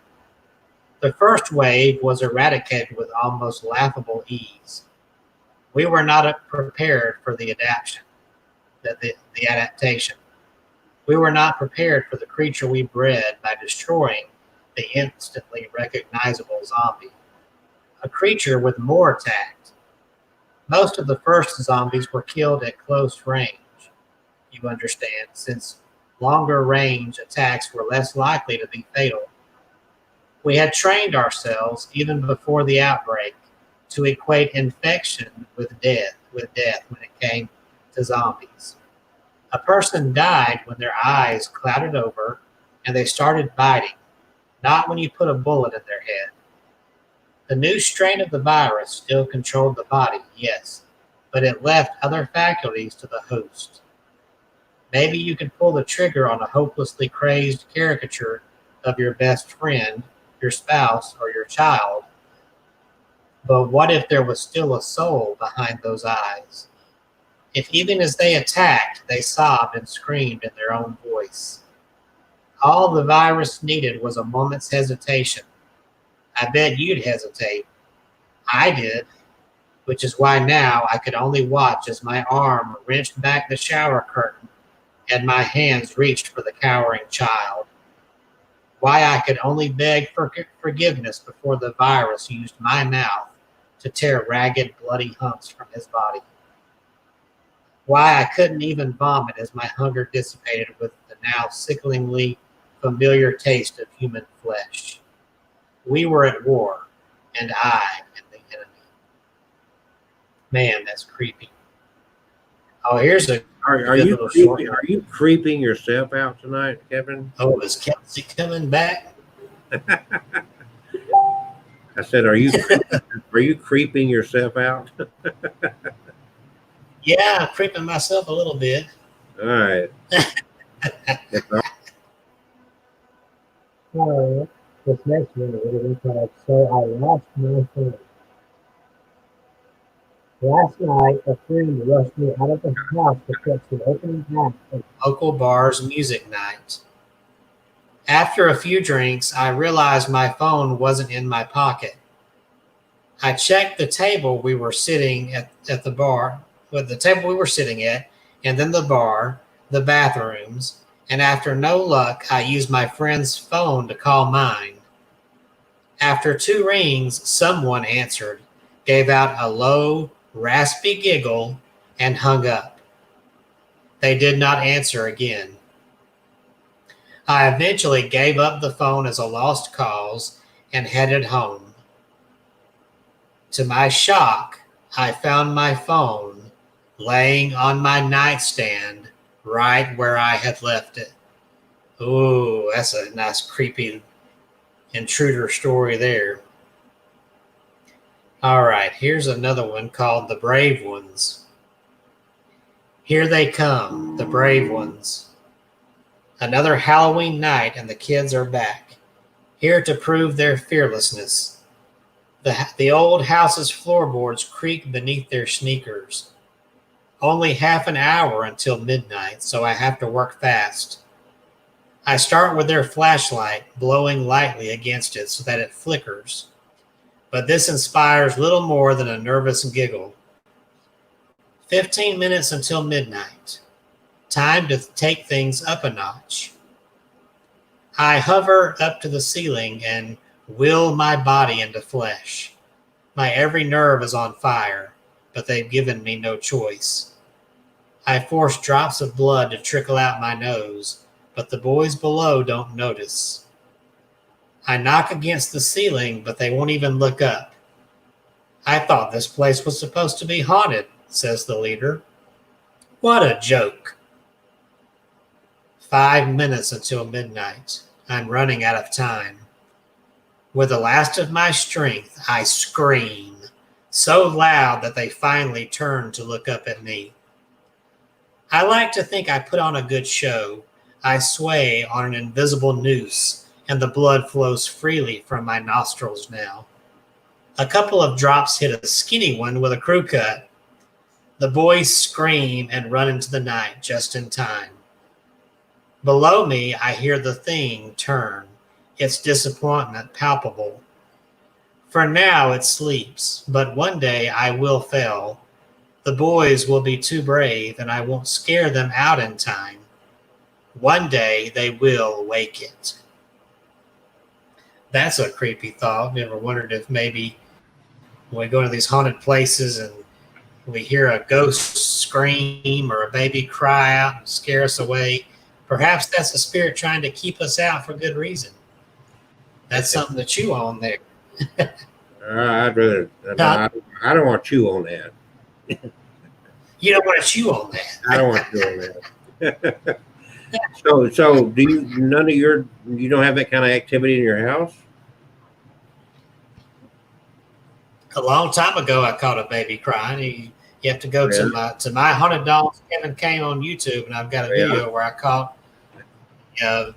The first wave was eradicated with almost laughable ease. We were not prepared for the adaptation. We were not prepared for the creature we bred by destroying the instantly recognizable zombie. A creature with more tact. Most of the first zombies were killed at close range, you understand, since longer range attacks were less likely to be fatal. We had trained ourselves, even before the outbreak, to equate infection with death when it came to zombies. A person died when their eyes clouded over and they started biting, not when you put a bullet in their head. The new strain of the virus still controlled the body, yes, but it left other faculties to the host. Maybe you could pull the trigger on a hopelessly crazed caricature of your best friend, your spouse, or your child, but what if there was still a soul behind those eyes? If even as they attacked, they sobbed and screamed in their own voice. All the virus needed was a moment's hesitation. I bet you'd hesitate. I did, which is why now I could only watch as my arm wrenched back the shower curtain and my hands reached for the cowering child. Why I could only beg for forgiveness before the virus used my mouth to tear ragged, bloody humps from his body. Why I couldn't even vomit as my hunger dissipated with the now sickeningly familiar taste of human flesh. We were at war, and I am the enemy. Man, that's creepy. Oh, here's a Are good you little short creeping, one. are you creeping yourself out tonight, Kevin? Oh, is Kelsey coming back? I said, are you creeping yourself out? Yeah, I'm creeping myself a little bit. All right. So, this next one would have been called So I Lost My Phone. Last night, a friend rushed me out of the house to catch the opening act of local bar's music night. After a few drinks, I realized my phone wasn't in my pocket. I checked the table we were sitting at the bar, with the table we were sitting at, and then the bar, the bathrooms, and after no luck, I used my friend's phone to call mine. After 2 rings, someone answered, gave out a low, raspy giggle, and hung up. They did not answer again. I eventually gave up the phone as a lost cause and headed home. To my shock, I found my phone laying on my nightstand right where I had left it. Ooh, that's a nice creepy intruder story there. All right, here's another one called The Brave Ones. Here they come, the brave ones. Another Halloween night and the kids are back, here to prove their fearlessness. The old house's floorboards creak beneath their sneakers. Only half an hour until midnight, so I have to work fast. I start with their flashlight, blowing lightly against it so that it flickers. But this inspires little more than a nervous giggle. 15 minutes until midnight. Time to take things up a notch. I hover up to the ceiling and will my body into flesh. My every nerve is on fire, but they've given me no choice. I force drops of blood to trickle out my nose, but the boys below don't notice. I knock against the ceiling, but they won't even look up. I thought this place was supposed to be haunted, says the leader. What a joke. 5 minutes until midnight. I'm running out of time. With the last of my strength, I scream, so loud that they finally turn to look up at me. I like to think I put on a good show. I sway on an invisible noose, and the blood flows freely from my nostrils now. A couple of drops hit a skinny one with a crew cut. The boys scream and run into the night just in time. Below me, I hear the thing turn, its disappointment palpable. For now, it sleeps, but one day I will fail. The boys will be too brave, and I won't scare them out in time. One day, they will wake it. That's a creepy thought. Never wondered if maybe when we go to these haunted places and we hear a ghost scream or a baby cry out and scare us away, perhaps that's the spirit trying to keep us out for good reason. That's something to chew on there. I'd rather. I don't want to chew on that. You don't want to chew on that. I don't want to chew on that. So do you? You don't have that kind of activity in your house? A long time ago, I caught a baby crying. You have to go to my Haunted Dolls Kevin Kane on YouTube, and I've got a video where I caught a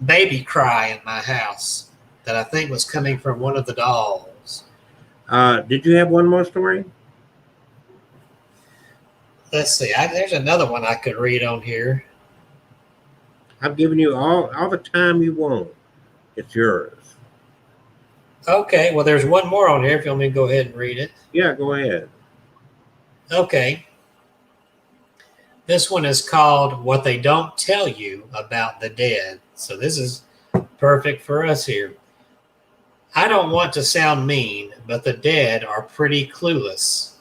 baby cry in my house that I think was coming from one of the dolls. Did you have one more story? Let's see. There's another one I could read on here. I've given you all the time you want. It's yours. Okay. Well, there's one more on here if you want me to go ahead and read it. Yeah, go ahead. Okay. This one is called What They Don't Tell You About the Dead. So this is perfect for us here. I don't want to sound mean, but the dead are pretty clueless.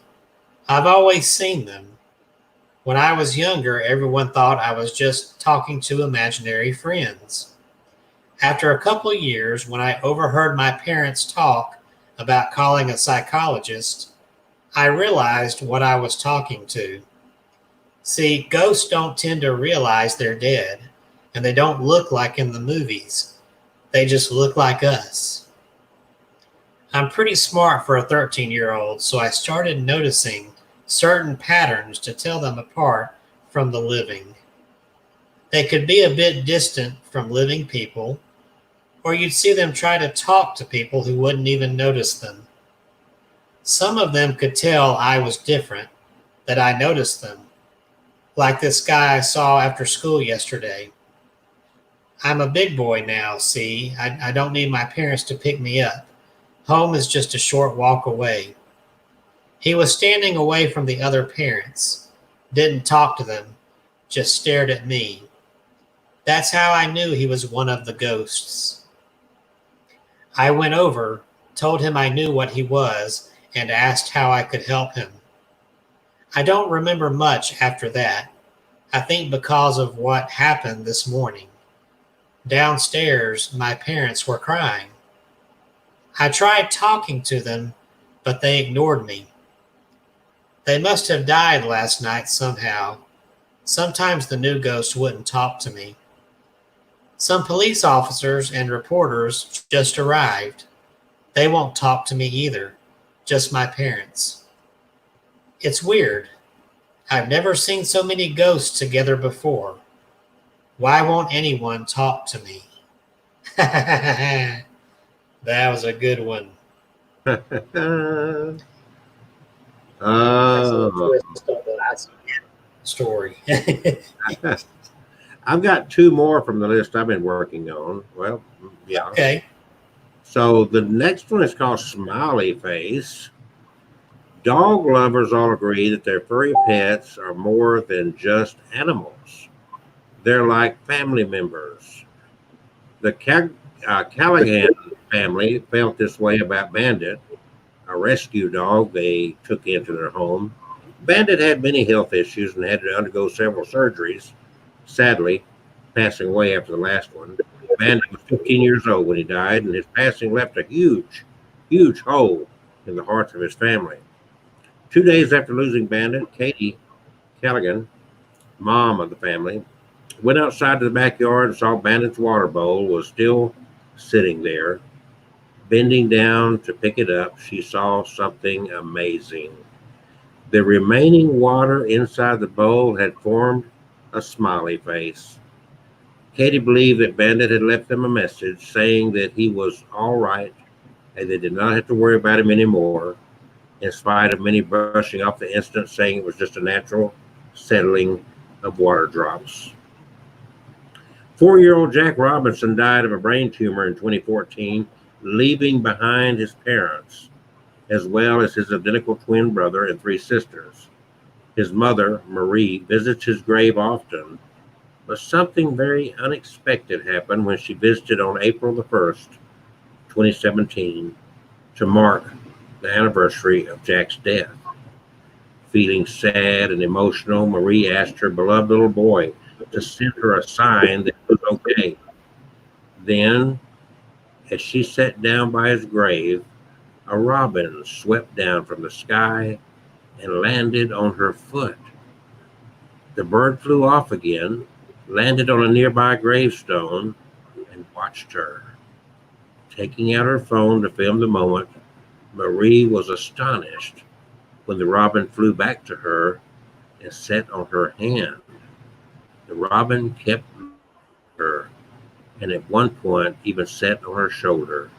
I've always seen them. When I was younger, everyone thought I was just talking to imaginary friends. After a couple of years, when I overheard my parents talk about calling a psychologist, I realized what I was talking to. See, ghosts don't tend to realize they're dead, and they don't look like in the movies. They just look like us. I'm pretty smart for a 13-year-old, so I started noticing certain patterns to tell them apart from the living. They could be a bit distant from living people, or you'd see them try to talk to people who wouldn't even notice them. Some of them could tell I was different, that I noticed them, like this guy I saw after school yesterday. I'm a big boy now, see? I don't need my parents to pick me up. Home is just a short walk away. He was standing away from the other parents, didn't talk to them, just stared at me. That's how I knew he was one of the ghosts. I went over, told him I knew what he was, and asked how I could help him. I don't remember much after that, I think because of what happened this morning. Downstairs, my parents were crying. I tried talking to them, but they ignored me. They must have died last night somehow. Sometimes the new ghost wouldn't talk to me. Some police officers and reporters just arrived. They won't talk to me either, just my parents. It's weird. I've never seen so many ghosts together before. Why won't anyone talk to me? That was a good one. That's a twist on the last story. I've got two more from the list I've been working on. Well, yeah. Okay. So the next one is called Smiley Face. Dog lovers all agree that their furry pets are more than just animals. They're like family members. The Callaghan family felt this way about Bandit, a rescue dog they took into their home. Bandit had many health issues and had to undergo several surgeries, sadly, passing away after the last one. Bandit was 15 years old when he died, and his passing left a huge, huge hole in the hearts of his family. 2 days after losing Bandit, Katie Callaghan, mom of the family, went outside to the backyard and saw Bandit's water bowl was still sitting there. Bending down to pick it up, she saw something amazing. The remaining water inside the bowl had formed a smiley face. Katie believed that Bandit had left them a message saying that he was all right and they did not have to worry about him anymore, in spite of many brushing off the incident, saying it was just a natural settling of water drops. 4-year-old Jack Robinson died of a brain tumor in 2014, leaving behind his parents, as well as his identical twin brother and 3 sisters. His mother, Marie, visits his grave often, but something very unexpected happened when she visited on April the 1st, 2017, to mark the anniversary of Jack's death. Feeling sad and emotional, Marie asked her beloved little boy to send her a sign that it was okay. Then, as she sat down by his grave, a robin swept down from the sky and landed on her foot. The bird flew off again, landed on a nearby gravestone, and watched her. Taking out her phone to film the moment, Marie was astonished when the robin flew back to her and sat on her hand. The robin kept her, and at one point even sat on her shoulder.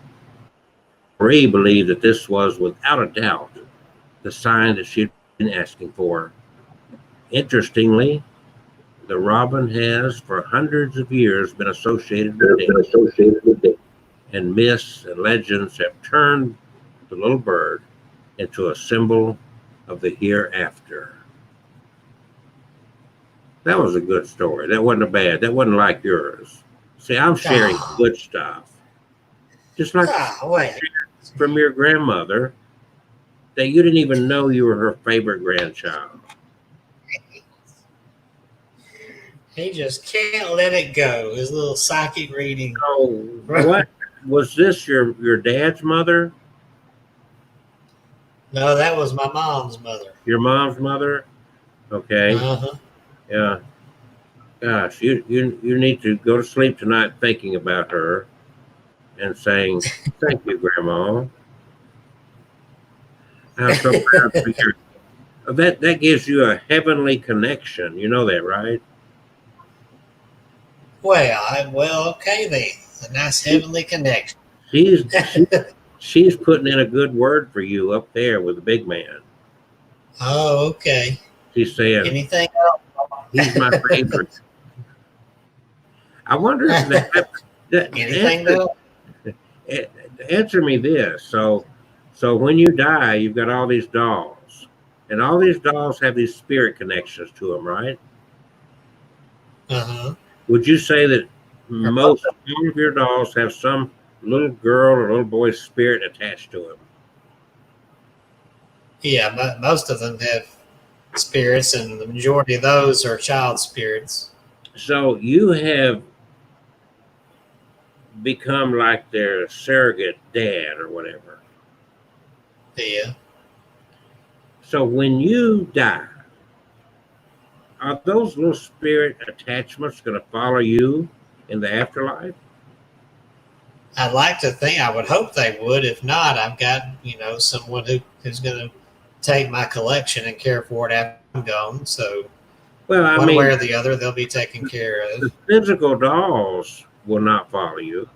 Marie believed that this was, without a doubt, the sign that she'd been asking for. Interestingly, the robin has, for hundreds of years, been associated with death, and myths and legends have turned the little bird into a symbol of the hereafter. That was a good story. That wasn't that wasn't like yours. See, I'm sharing good stuff. Just like from your grandmother, that you didn't even know you were her favorite grandchild. He just can't let it go. His little psychic reading. So, what was this? Your dad's mother? No, that was my mom's mother. Your mom's mother? Okay. Uh-huh. Yeah. Gosh, you need to go to sleep tonight thinking about her and saying, "Thank you, Grandma." I'm so proud of you. That gives you a heavenly connection. You know that, right? Well, okay then. A nice heavenly connection. She's putting in a good word for you up there with the big man. Oh, okay. She's saying, anything else? He's my favorite. I wonder if that Anything else? Answer me this. So when you die, you've got all these dolls, and all these dolls have these spirit connections to them, right? Uh-huh. Would you say that all of your dolls have some little girl or little boy spirit attached to them? Yeah, but most of them have spirits, and the majority of those are child spirits. So you have become like their surrogate dad or whatever. Yeah. So when you die, are those little spirit attachments going to follow you in the afterlife? I'd like to think, I would hope they would. If not, I've got, someone who's going to take my collection and care for it after I'm gone. So one way or the other, they'll be taken care of. The physical dolls will not follow you,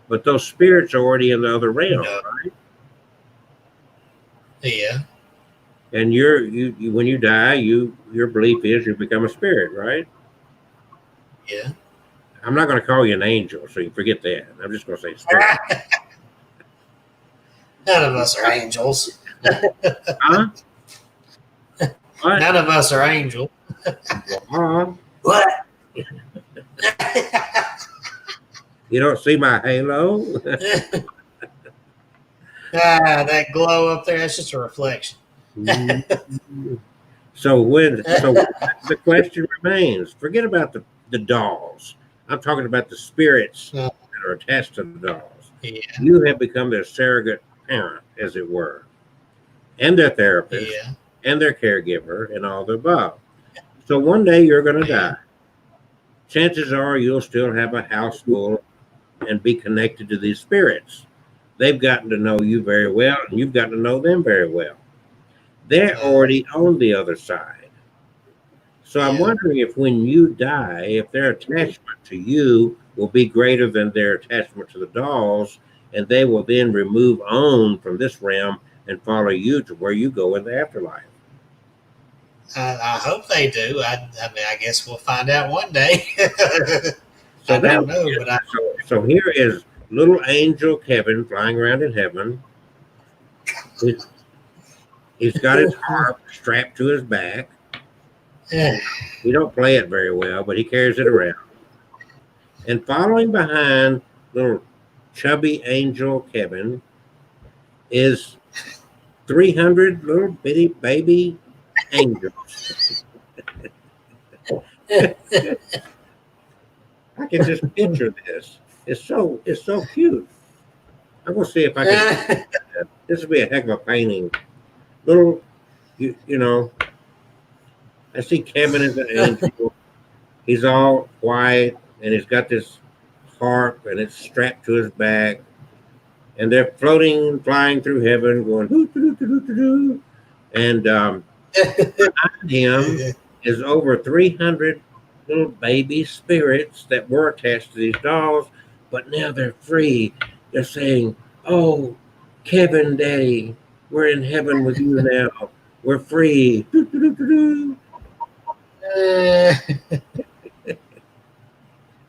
but those spirits are already in the other realm, right? Yeah. And when you die, your belief is you become a spirit, right? Yeah. I'm not going to call you an angel, so you forget that. I'm just going to say spirit. None of us are angels. Huh? What? None of us are angels. What? You don't see my halo? That glow up there, that's just a reflection. So the question remains, forget about the dolls. I'm talking about the spirits that that are attached to the dolls. Yeah. You have become their surrogate parent, as it were, and their therapist, Yeah. and their caregiver, and all the above. So one day you're going to Yeah. die. Chances are you'll still have a house full and be connected to these spirits. They've gotten to know you very well, and you've gotten to know them very well. They're already on the other side. So I'm Yeah. wondering if when you die, if their attachment to you will be greater than their attachment to the dolls, and they will then remove on from this realm and follow you to where you go in the afterlife. I hope they do. I mean, I guess we'll find out one day. So I don't know, but I so here is little angel Kevin flying around in heaven. He's got his harp strapped to his back. He don't play it very well, but he carries it around. And following behind little chubby angel Kevin is 300 little bitty baby angels. I can just picture this. It's so cute. I'm gonna see if I can. This would be a heck of a painting. Little, you know. I see Kevin as an angel. He's all white, and he's got this harp, and it's strapped to his back, and they're floating and flying through heaven, going hoo doo doo doo doo doo. And behind him is over 300 little baby spirits that were attached to these dolls, but now they're free. They're saying, "Oh, Kevin, Daddy, we're in heaven with you now. We're free." Doo, doo, doo, doo, doo.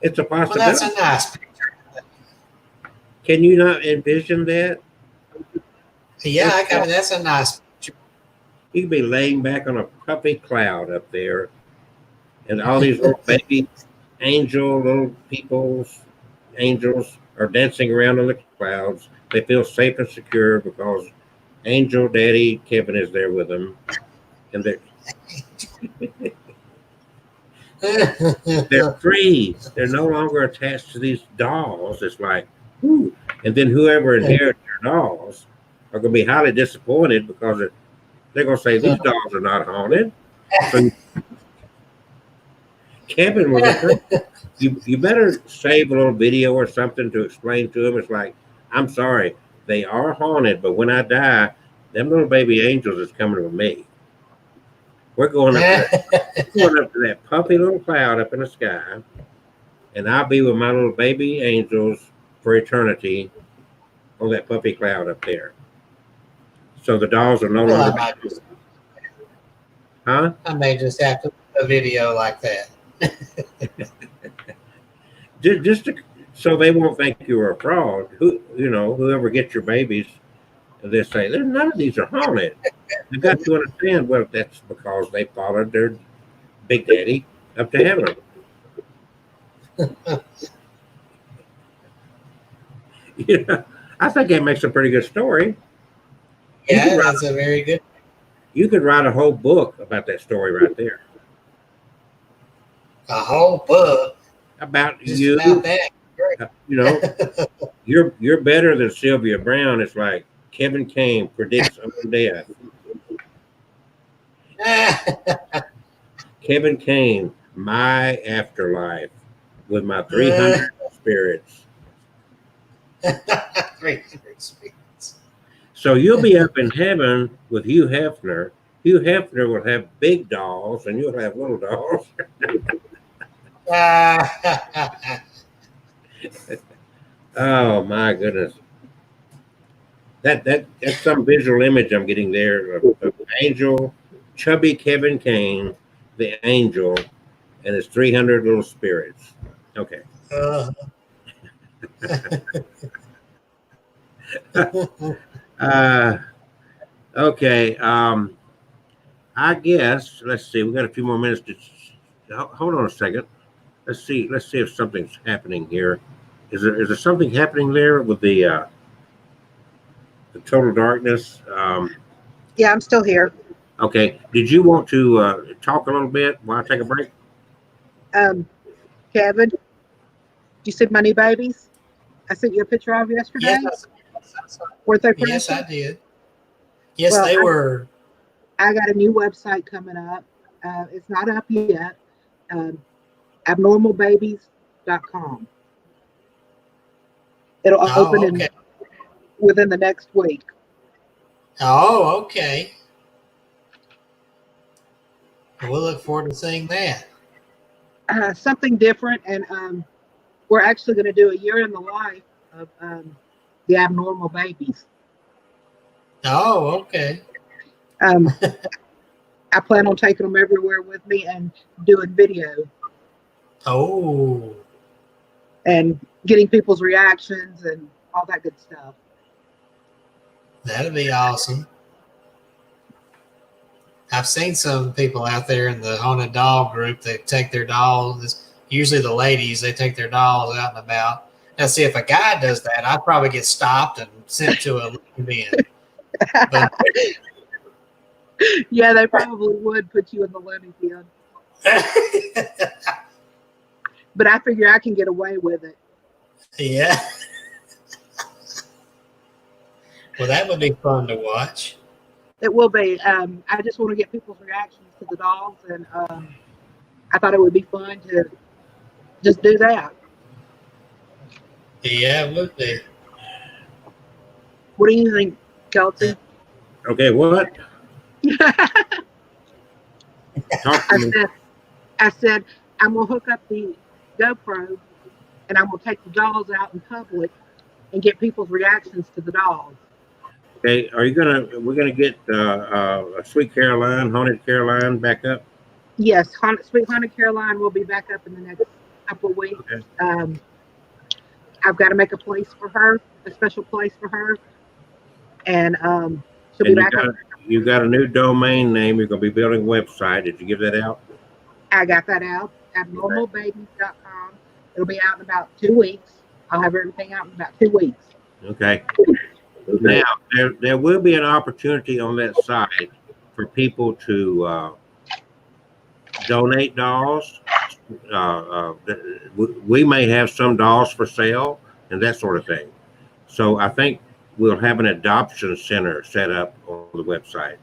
It's a well, possibility. that's a nice picture. Can you not envision that? Yeah, I mean, that's a nice picture. You could be laying back on a puffy cloud up there, and all these little baby little angels are dancing around on the clouds. They feel safe and secure because Angel Daddy Kevin is there with them, and they're free. They're no longer attached to these dolls. It's like, whoo. And then whoever inherits their dolls are going to be highly disappointed because they're going to say, these dolls are not haunted. So Kevin was you better save a little video or something to explain to them. It's like, I'm sorry, they are haunted, but when I die, them little baby angels is coming with me. We're going up to that puffy little cloud up in the sky, and I'll be with my little baby angels for eternity on that puffy cloud up there. So the dolls are no longer. Huh? I may just have to do a video like that. So they won't think you're a fraud. Whoever gets your babies, they say none of these are haunted. You've got to understand. Well, that's because they followed their big daddy up to heaven. I think that makes a pretty good story. Yeah, that's a very good. You could write a whole book about that story right there. A whole book about just you. About that. You're better than Sylvia Brown. It's like Kevin Kane predicts own death. Kevin Kane, my afterlife with my 300 spirits. 300 spirits. So you'll be up in heaven with Hugh Hefner. Hugh Hefner will have big dolls, and you'll have little dolls. Oh my goodness! That's some visual image I'm getting there of Angel, chubby Kevin Kane, the angel, and his 300 little spirits. Okay. Okay. I guess let's see. We got a few more minutes hold on a second. Let's see if something's happening here. Is there something happening there with the total darkness? Yeah, I'm still here. Okay. Did you want to talk a little bit while I take a break? Kevin, do you see my new babies? I sent you a picture of yesterday. Yes, Weren't they pretty? yes, I did. Yes, Well, they were. I got a new website coming up. It's not up yet. Abnormalbabies.com. It'll open Okay. within the next week. Oh, okay. We'll look forward to seeing that. Something different, and we're actually going to do a year in the life of the abnormal babies. Oh, okay. I plan on taking them everywhere with me and doing video Oh, and getting people's reactions and all that good stuff. that'd be awesome. I've seen some people out there in the haunted doll group that take their dolls. Usually the ladies, they take their dolls out and about. Now, see, if a guy does that, I'd probably get stopped and sent to a bin. But Yeah, they probably would put you in the loony bin, but I figure I can get away with it. yeah. Well, that would be fun to watch. It will be. I just want to get people's reactions to the dolls, and I thought it would be fun to just do that. Yeah, it would be. What do you think, Kelsey? Okay, what? Talk to me. I said, I'm going to hook up the GoPro and I'm going to take the dolls out in public and get people's reactions to the dolls. Okay, we're gonna get Sweet Caroline, Haunted Caroline back up? Yes, Sweet Haunted Caroline will be back up in the next couple of weeks. Okay. I've got to make a place for her, a special place for her. And she'll be back up. You got a new domain name. You're gonna be building a website. Did you give that out? I got that out, abnormalbabies.com. It'll be out in about 2 weeks. I'll have everything out in about 2 weeks. Okay. Now, there will be an opportunity on that site for people to donate dolls. We may have some dolls for sale and that sort of thing. So I think we'll have an adoption center set up on the website.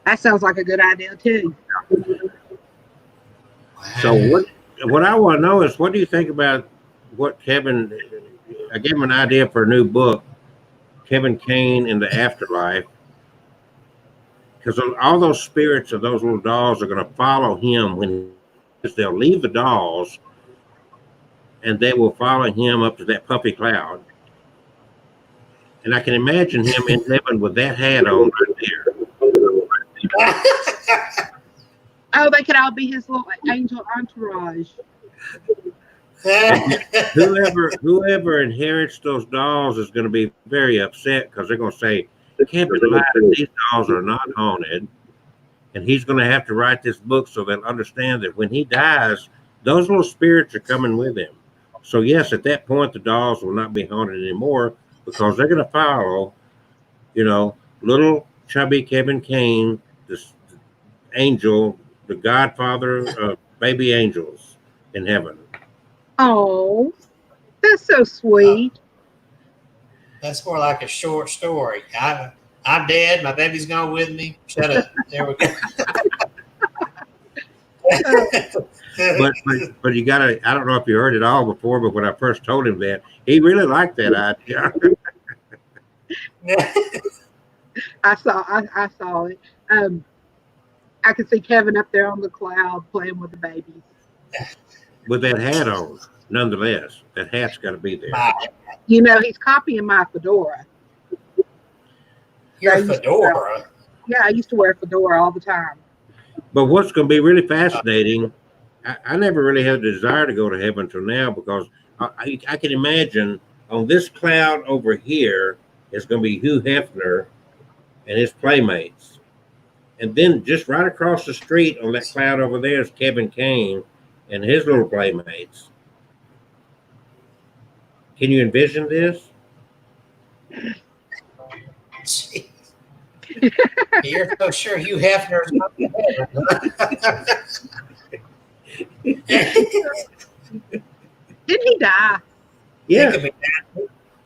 That sounds like a good idea, too. So what I want to know is, what do you think about what Kevin? I gave him an idea for a new book, Kevin Kane in the Afterlife, because all those spirits of those little dolls are going to follow him when they'll leave the dolls, and they will follow him up to that puffy cloud. And I can imagine him in heaven with that hat on right there. Oh, they could all be his little angel entourage. Whoever inherits those dolls is going to be very upset, because they're going to say, Kevin lied, these dolls are not haunted. And he's going to have to write this book so they'll understand that when he dies, those little spirits are coming with him. So yes, at that point, the dolls will not be haunted anymore, because they're going to follow, little chubby Kevin Kane, this angel, the godfather of baby angels in heaven. Oh, that's so sweet. That's more like a short story. I'm dead. My baby's gone with me. Shut up. There we go. But you gotta, I don't know if you heard it all before, but when I first told him that, he really liked that idea. I saw it. I could see Kevin up there on the cloud playing with the babies. With that hat on, nonetheless. That hat's got to be there. He's copying my fedora. Your fedora? Yeah, I used to wear a fedora all the time. But what's going to be really fascinating, I never really had a desire to go to heaven until now, because I can imagine on this cloud over here is going to be Hugh Hefner and his playmates. And then just right across the street on that cloud over there is Kevin Kane and his little playmates. Can you envision this? Jeez. You're so sure Hugh Hefner's not in heaven. Didn't he die? Yeah,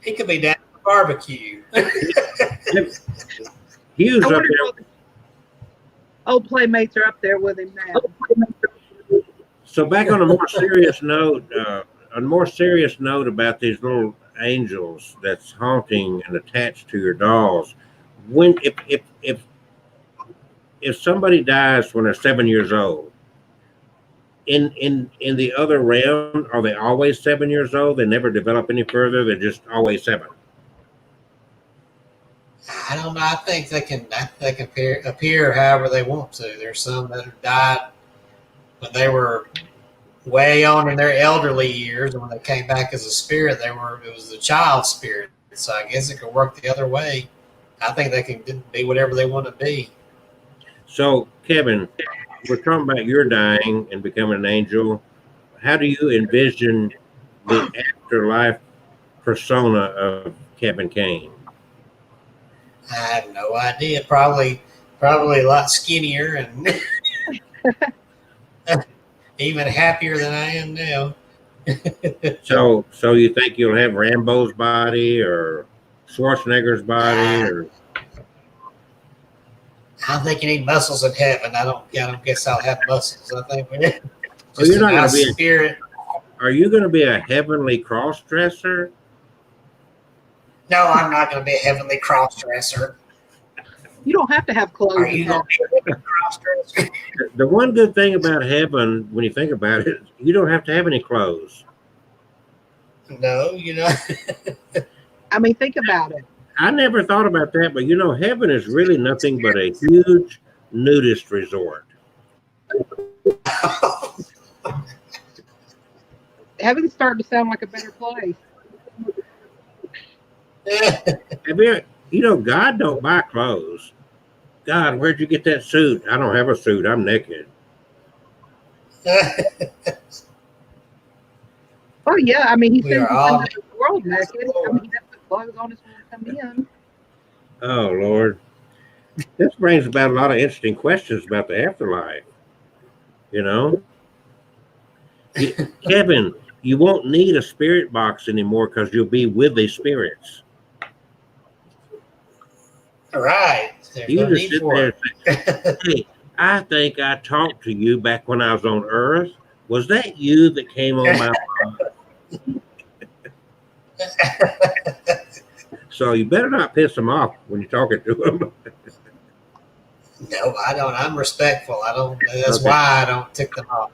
He could be down at the barbecue. he was I up wonder there. if all the old playmates are up there with him now. So back on a more serious note, about these little angels that's haunting and attached to your dolls. When if somebody dies when they're 7 years old, in the other realm, are they always 7 years old? They never develop any further. They're just always seven. I don't know. I think they can appear however they want to. There's some that have died when they were way on in their elderly years, and when they came back as a spirit, it was the child spirit. So I guess it could work the other way. I think they can be whatever they want to be. So Kevin, we're talking about your dying and becoming an angel. How do you envision the afterlife persona of Kevin Kane? I have no idea. Probably a lot skinnier and even happier than I am now. So you think you'll have Rambo's body or Schwarzenegger's body, or I don't think you need muscles in heaven. I don't guess I'll have muscles. I think just you're a not gonna nice be spirit. are you going to be a heavenly cross dresser? No, I'm not going to be a heavenly cross dresser. You don't have to have clothes. Are you going to be a heavenly cross dresser? The one good thing about heaven, when you think about it, you don't have to have any clothes. No, I mean, think about it. I never thought about that, but heaven is really nothing but a huge nudist resort. Heaven's starting to sound like a better place. God don't buy clothes. God, where'd you get that suit? I don't have a suit. I'm naked. Oh yeah, I mean, he We sends are all the world naked. I mean, he doesn't put clothes on us when we come in. Oh, Lord. This brings about a lot of interesting questions about the afterlife. Kevin, you won't need a spirit box anymore because you'll be with the spirits. All right. There's You no just need sit for there it. and say, hey, I think I talked to you back when I was on Earth. Was that you that came on my phone? So you better not piss them off when you're talking to them. No, I don't. I'm respectful. I don't. That's Okay. why I don't tick them off.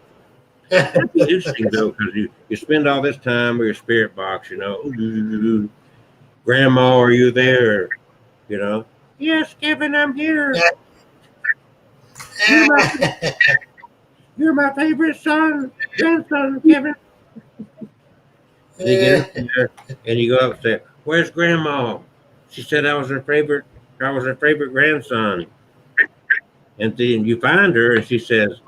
It's interesting though, because you spend all this time with your spirit box, Grandma, are you there? Yes, Kevin, I'm here. You're my favorite grandson, Kevin. And you get up there and you go up and say, where's Grandma? She said I was her favorite grandson. And then you find her and she says,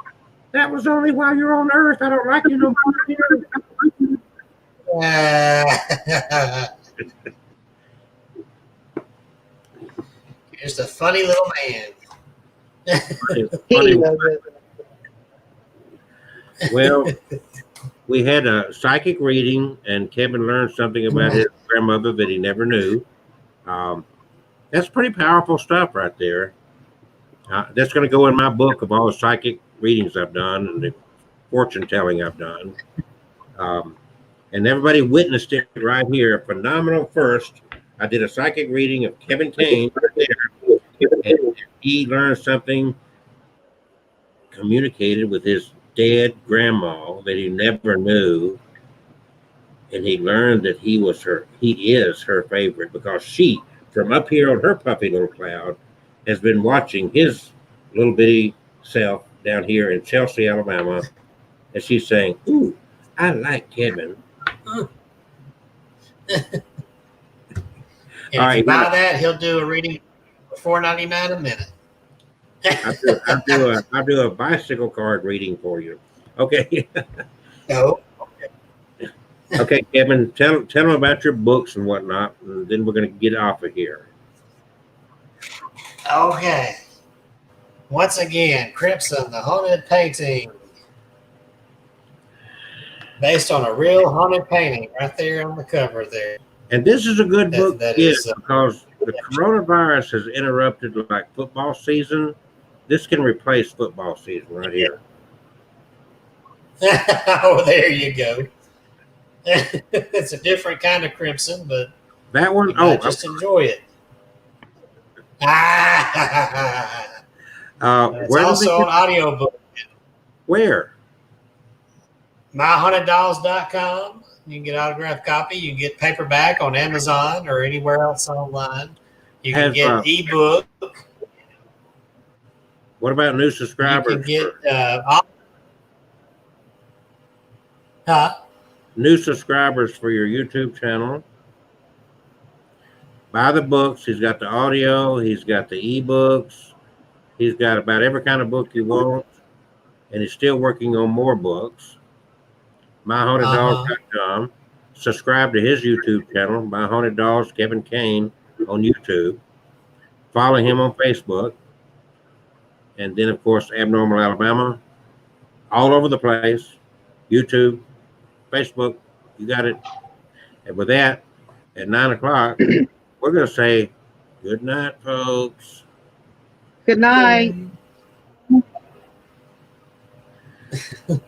that was only while you're on Earth. I don't like you no more. Here's the funny little man. Funny. Well, we had a psychic reading, and Kevin learned something about his grandmother that he never knew. That's pretty powerful stuff right there. That's going to go in my book of all the psychic readings I've done and the fortune telling I've done. And everybody witnessed it right here. A phenomenal first. I did a psychic reading of Kevin Kane right there. And he learned something, communicated with his dead grandma that he never knew. And he learned that he is her favorite because she, from up here on her puffy little cloud, has been watching his little bitty self down here in Chelsea, Alabama. And she's saying, ooh, I like Kevin. And if you buy that, he'll do a reading for $4.99 a minute. I'll do a bicycle card reading for you. Okay. No. Okay, Kevin, tell them about your books and whatnot, and then we're going to get off of here. Okay. Once again, Crimson, the Haunted Painting. Based on a real haunted painting right there on the cover there. And this is a good book That to get is, because the coronavirus has interrupted like football season. This can replace football season right here. oh, there you go. It's a different kind of crimson, but That one, you might just enjoy it. It's where also an audiobook. Where? MyHauntedDolls.com. You can get autographed copy. You can get paperback on Amazon or anywhere else online. You can get ebook. What about new subscribers? You can get new subscribers for your YouTube channel. Buy the books. He's got the audio. He's got the ebooks. He's got about every kind of book you want. And he's still working on more books. MyHauntedDolls.com. Subscribe to his YouTube channel, My Haunted Dolls, Kevin Kane, on YouTube. Follow him on Facebook. And then, of course, Abnormal Alabama. All over the place. YouTube, Facebook, you got it. And with that, at 9 o'clock, we're going to say good night, folks. Good night.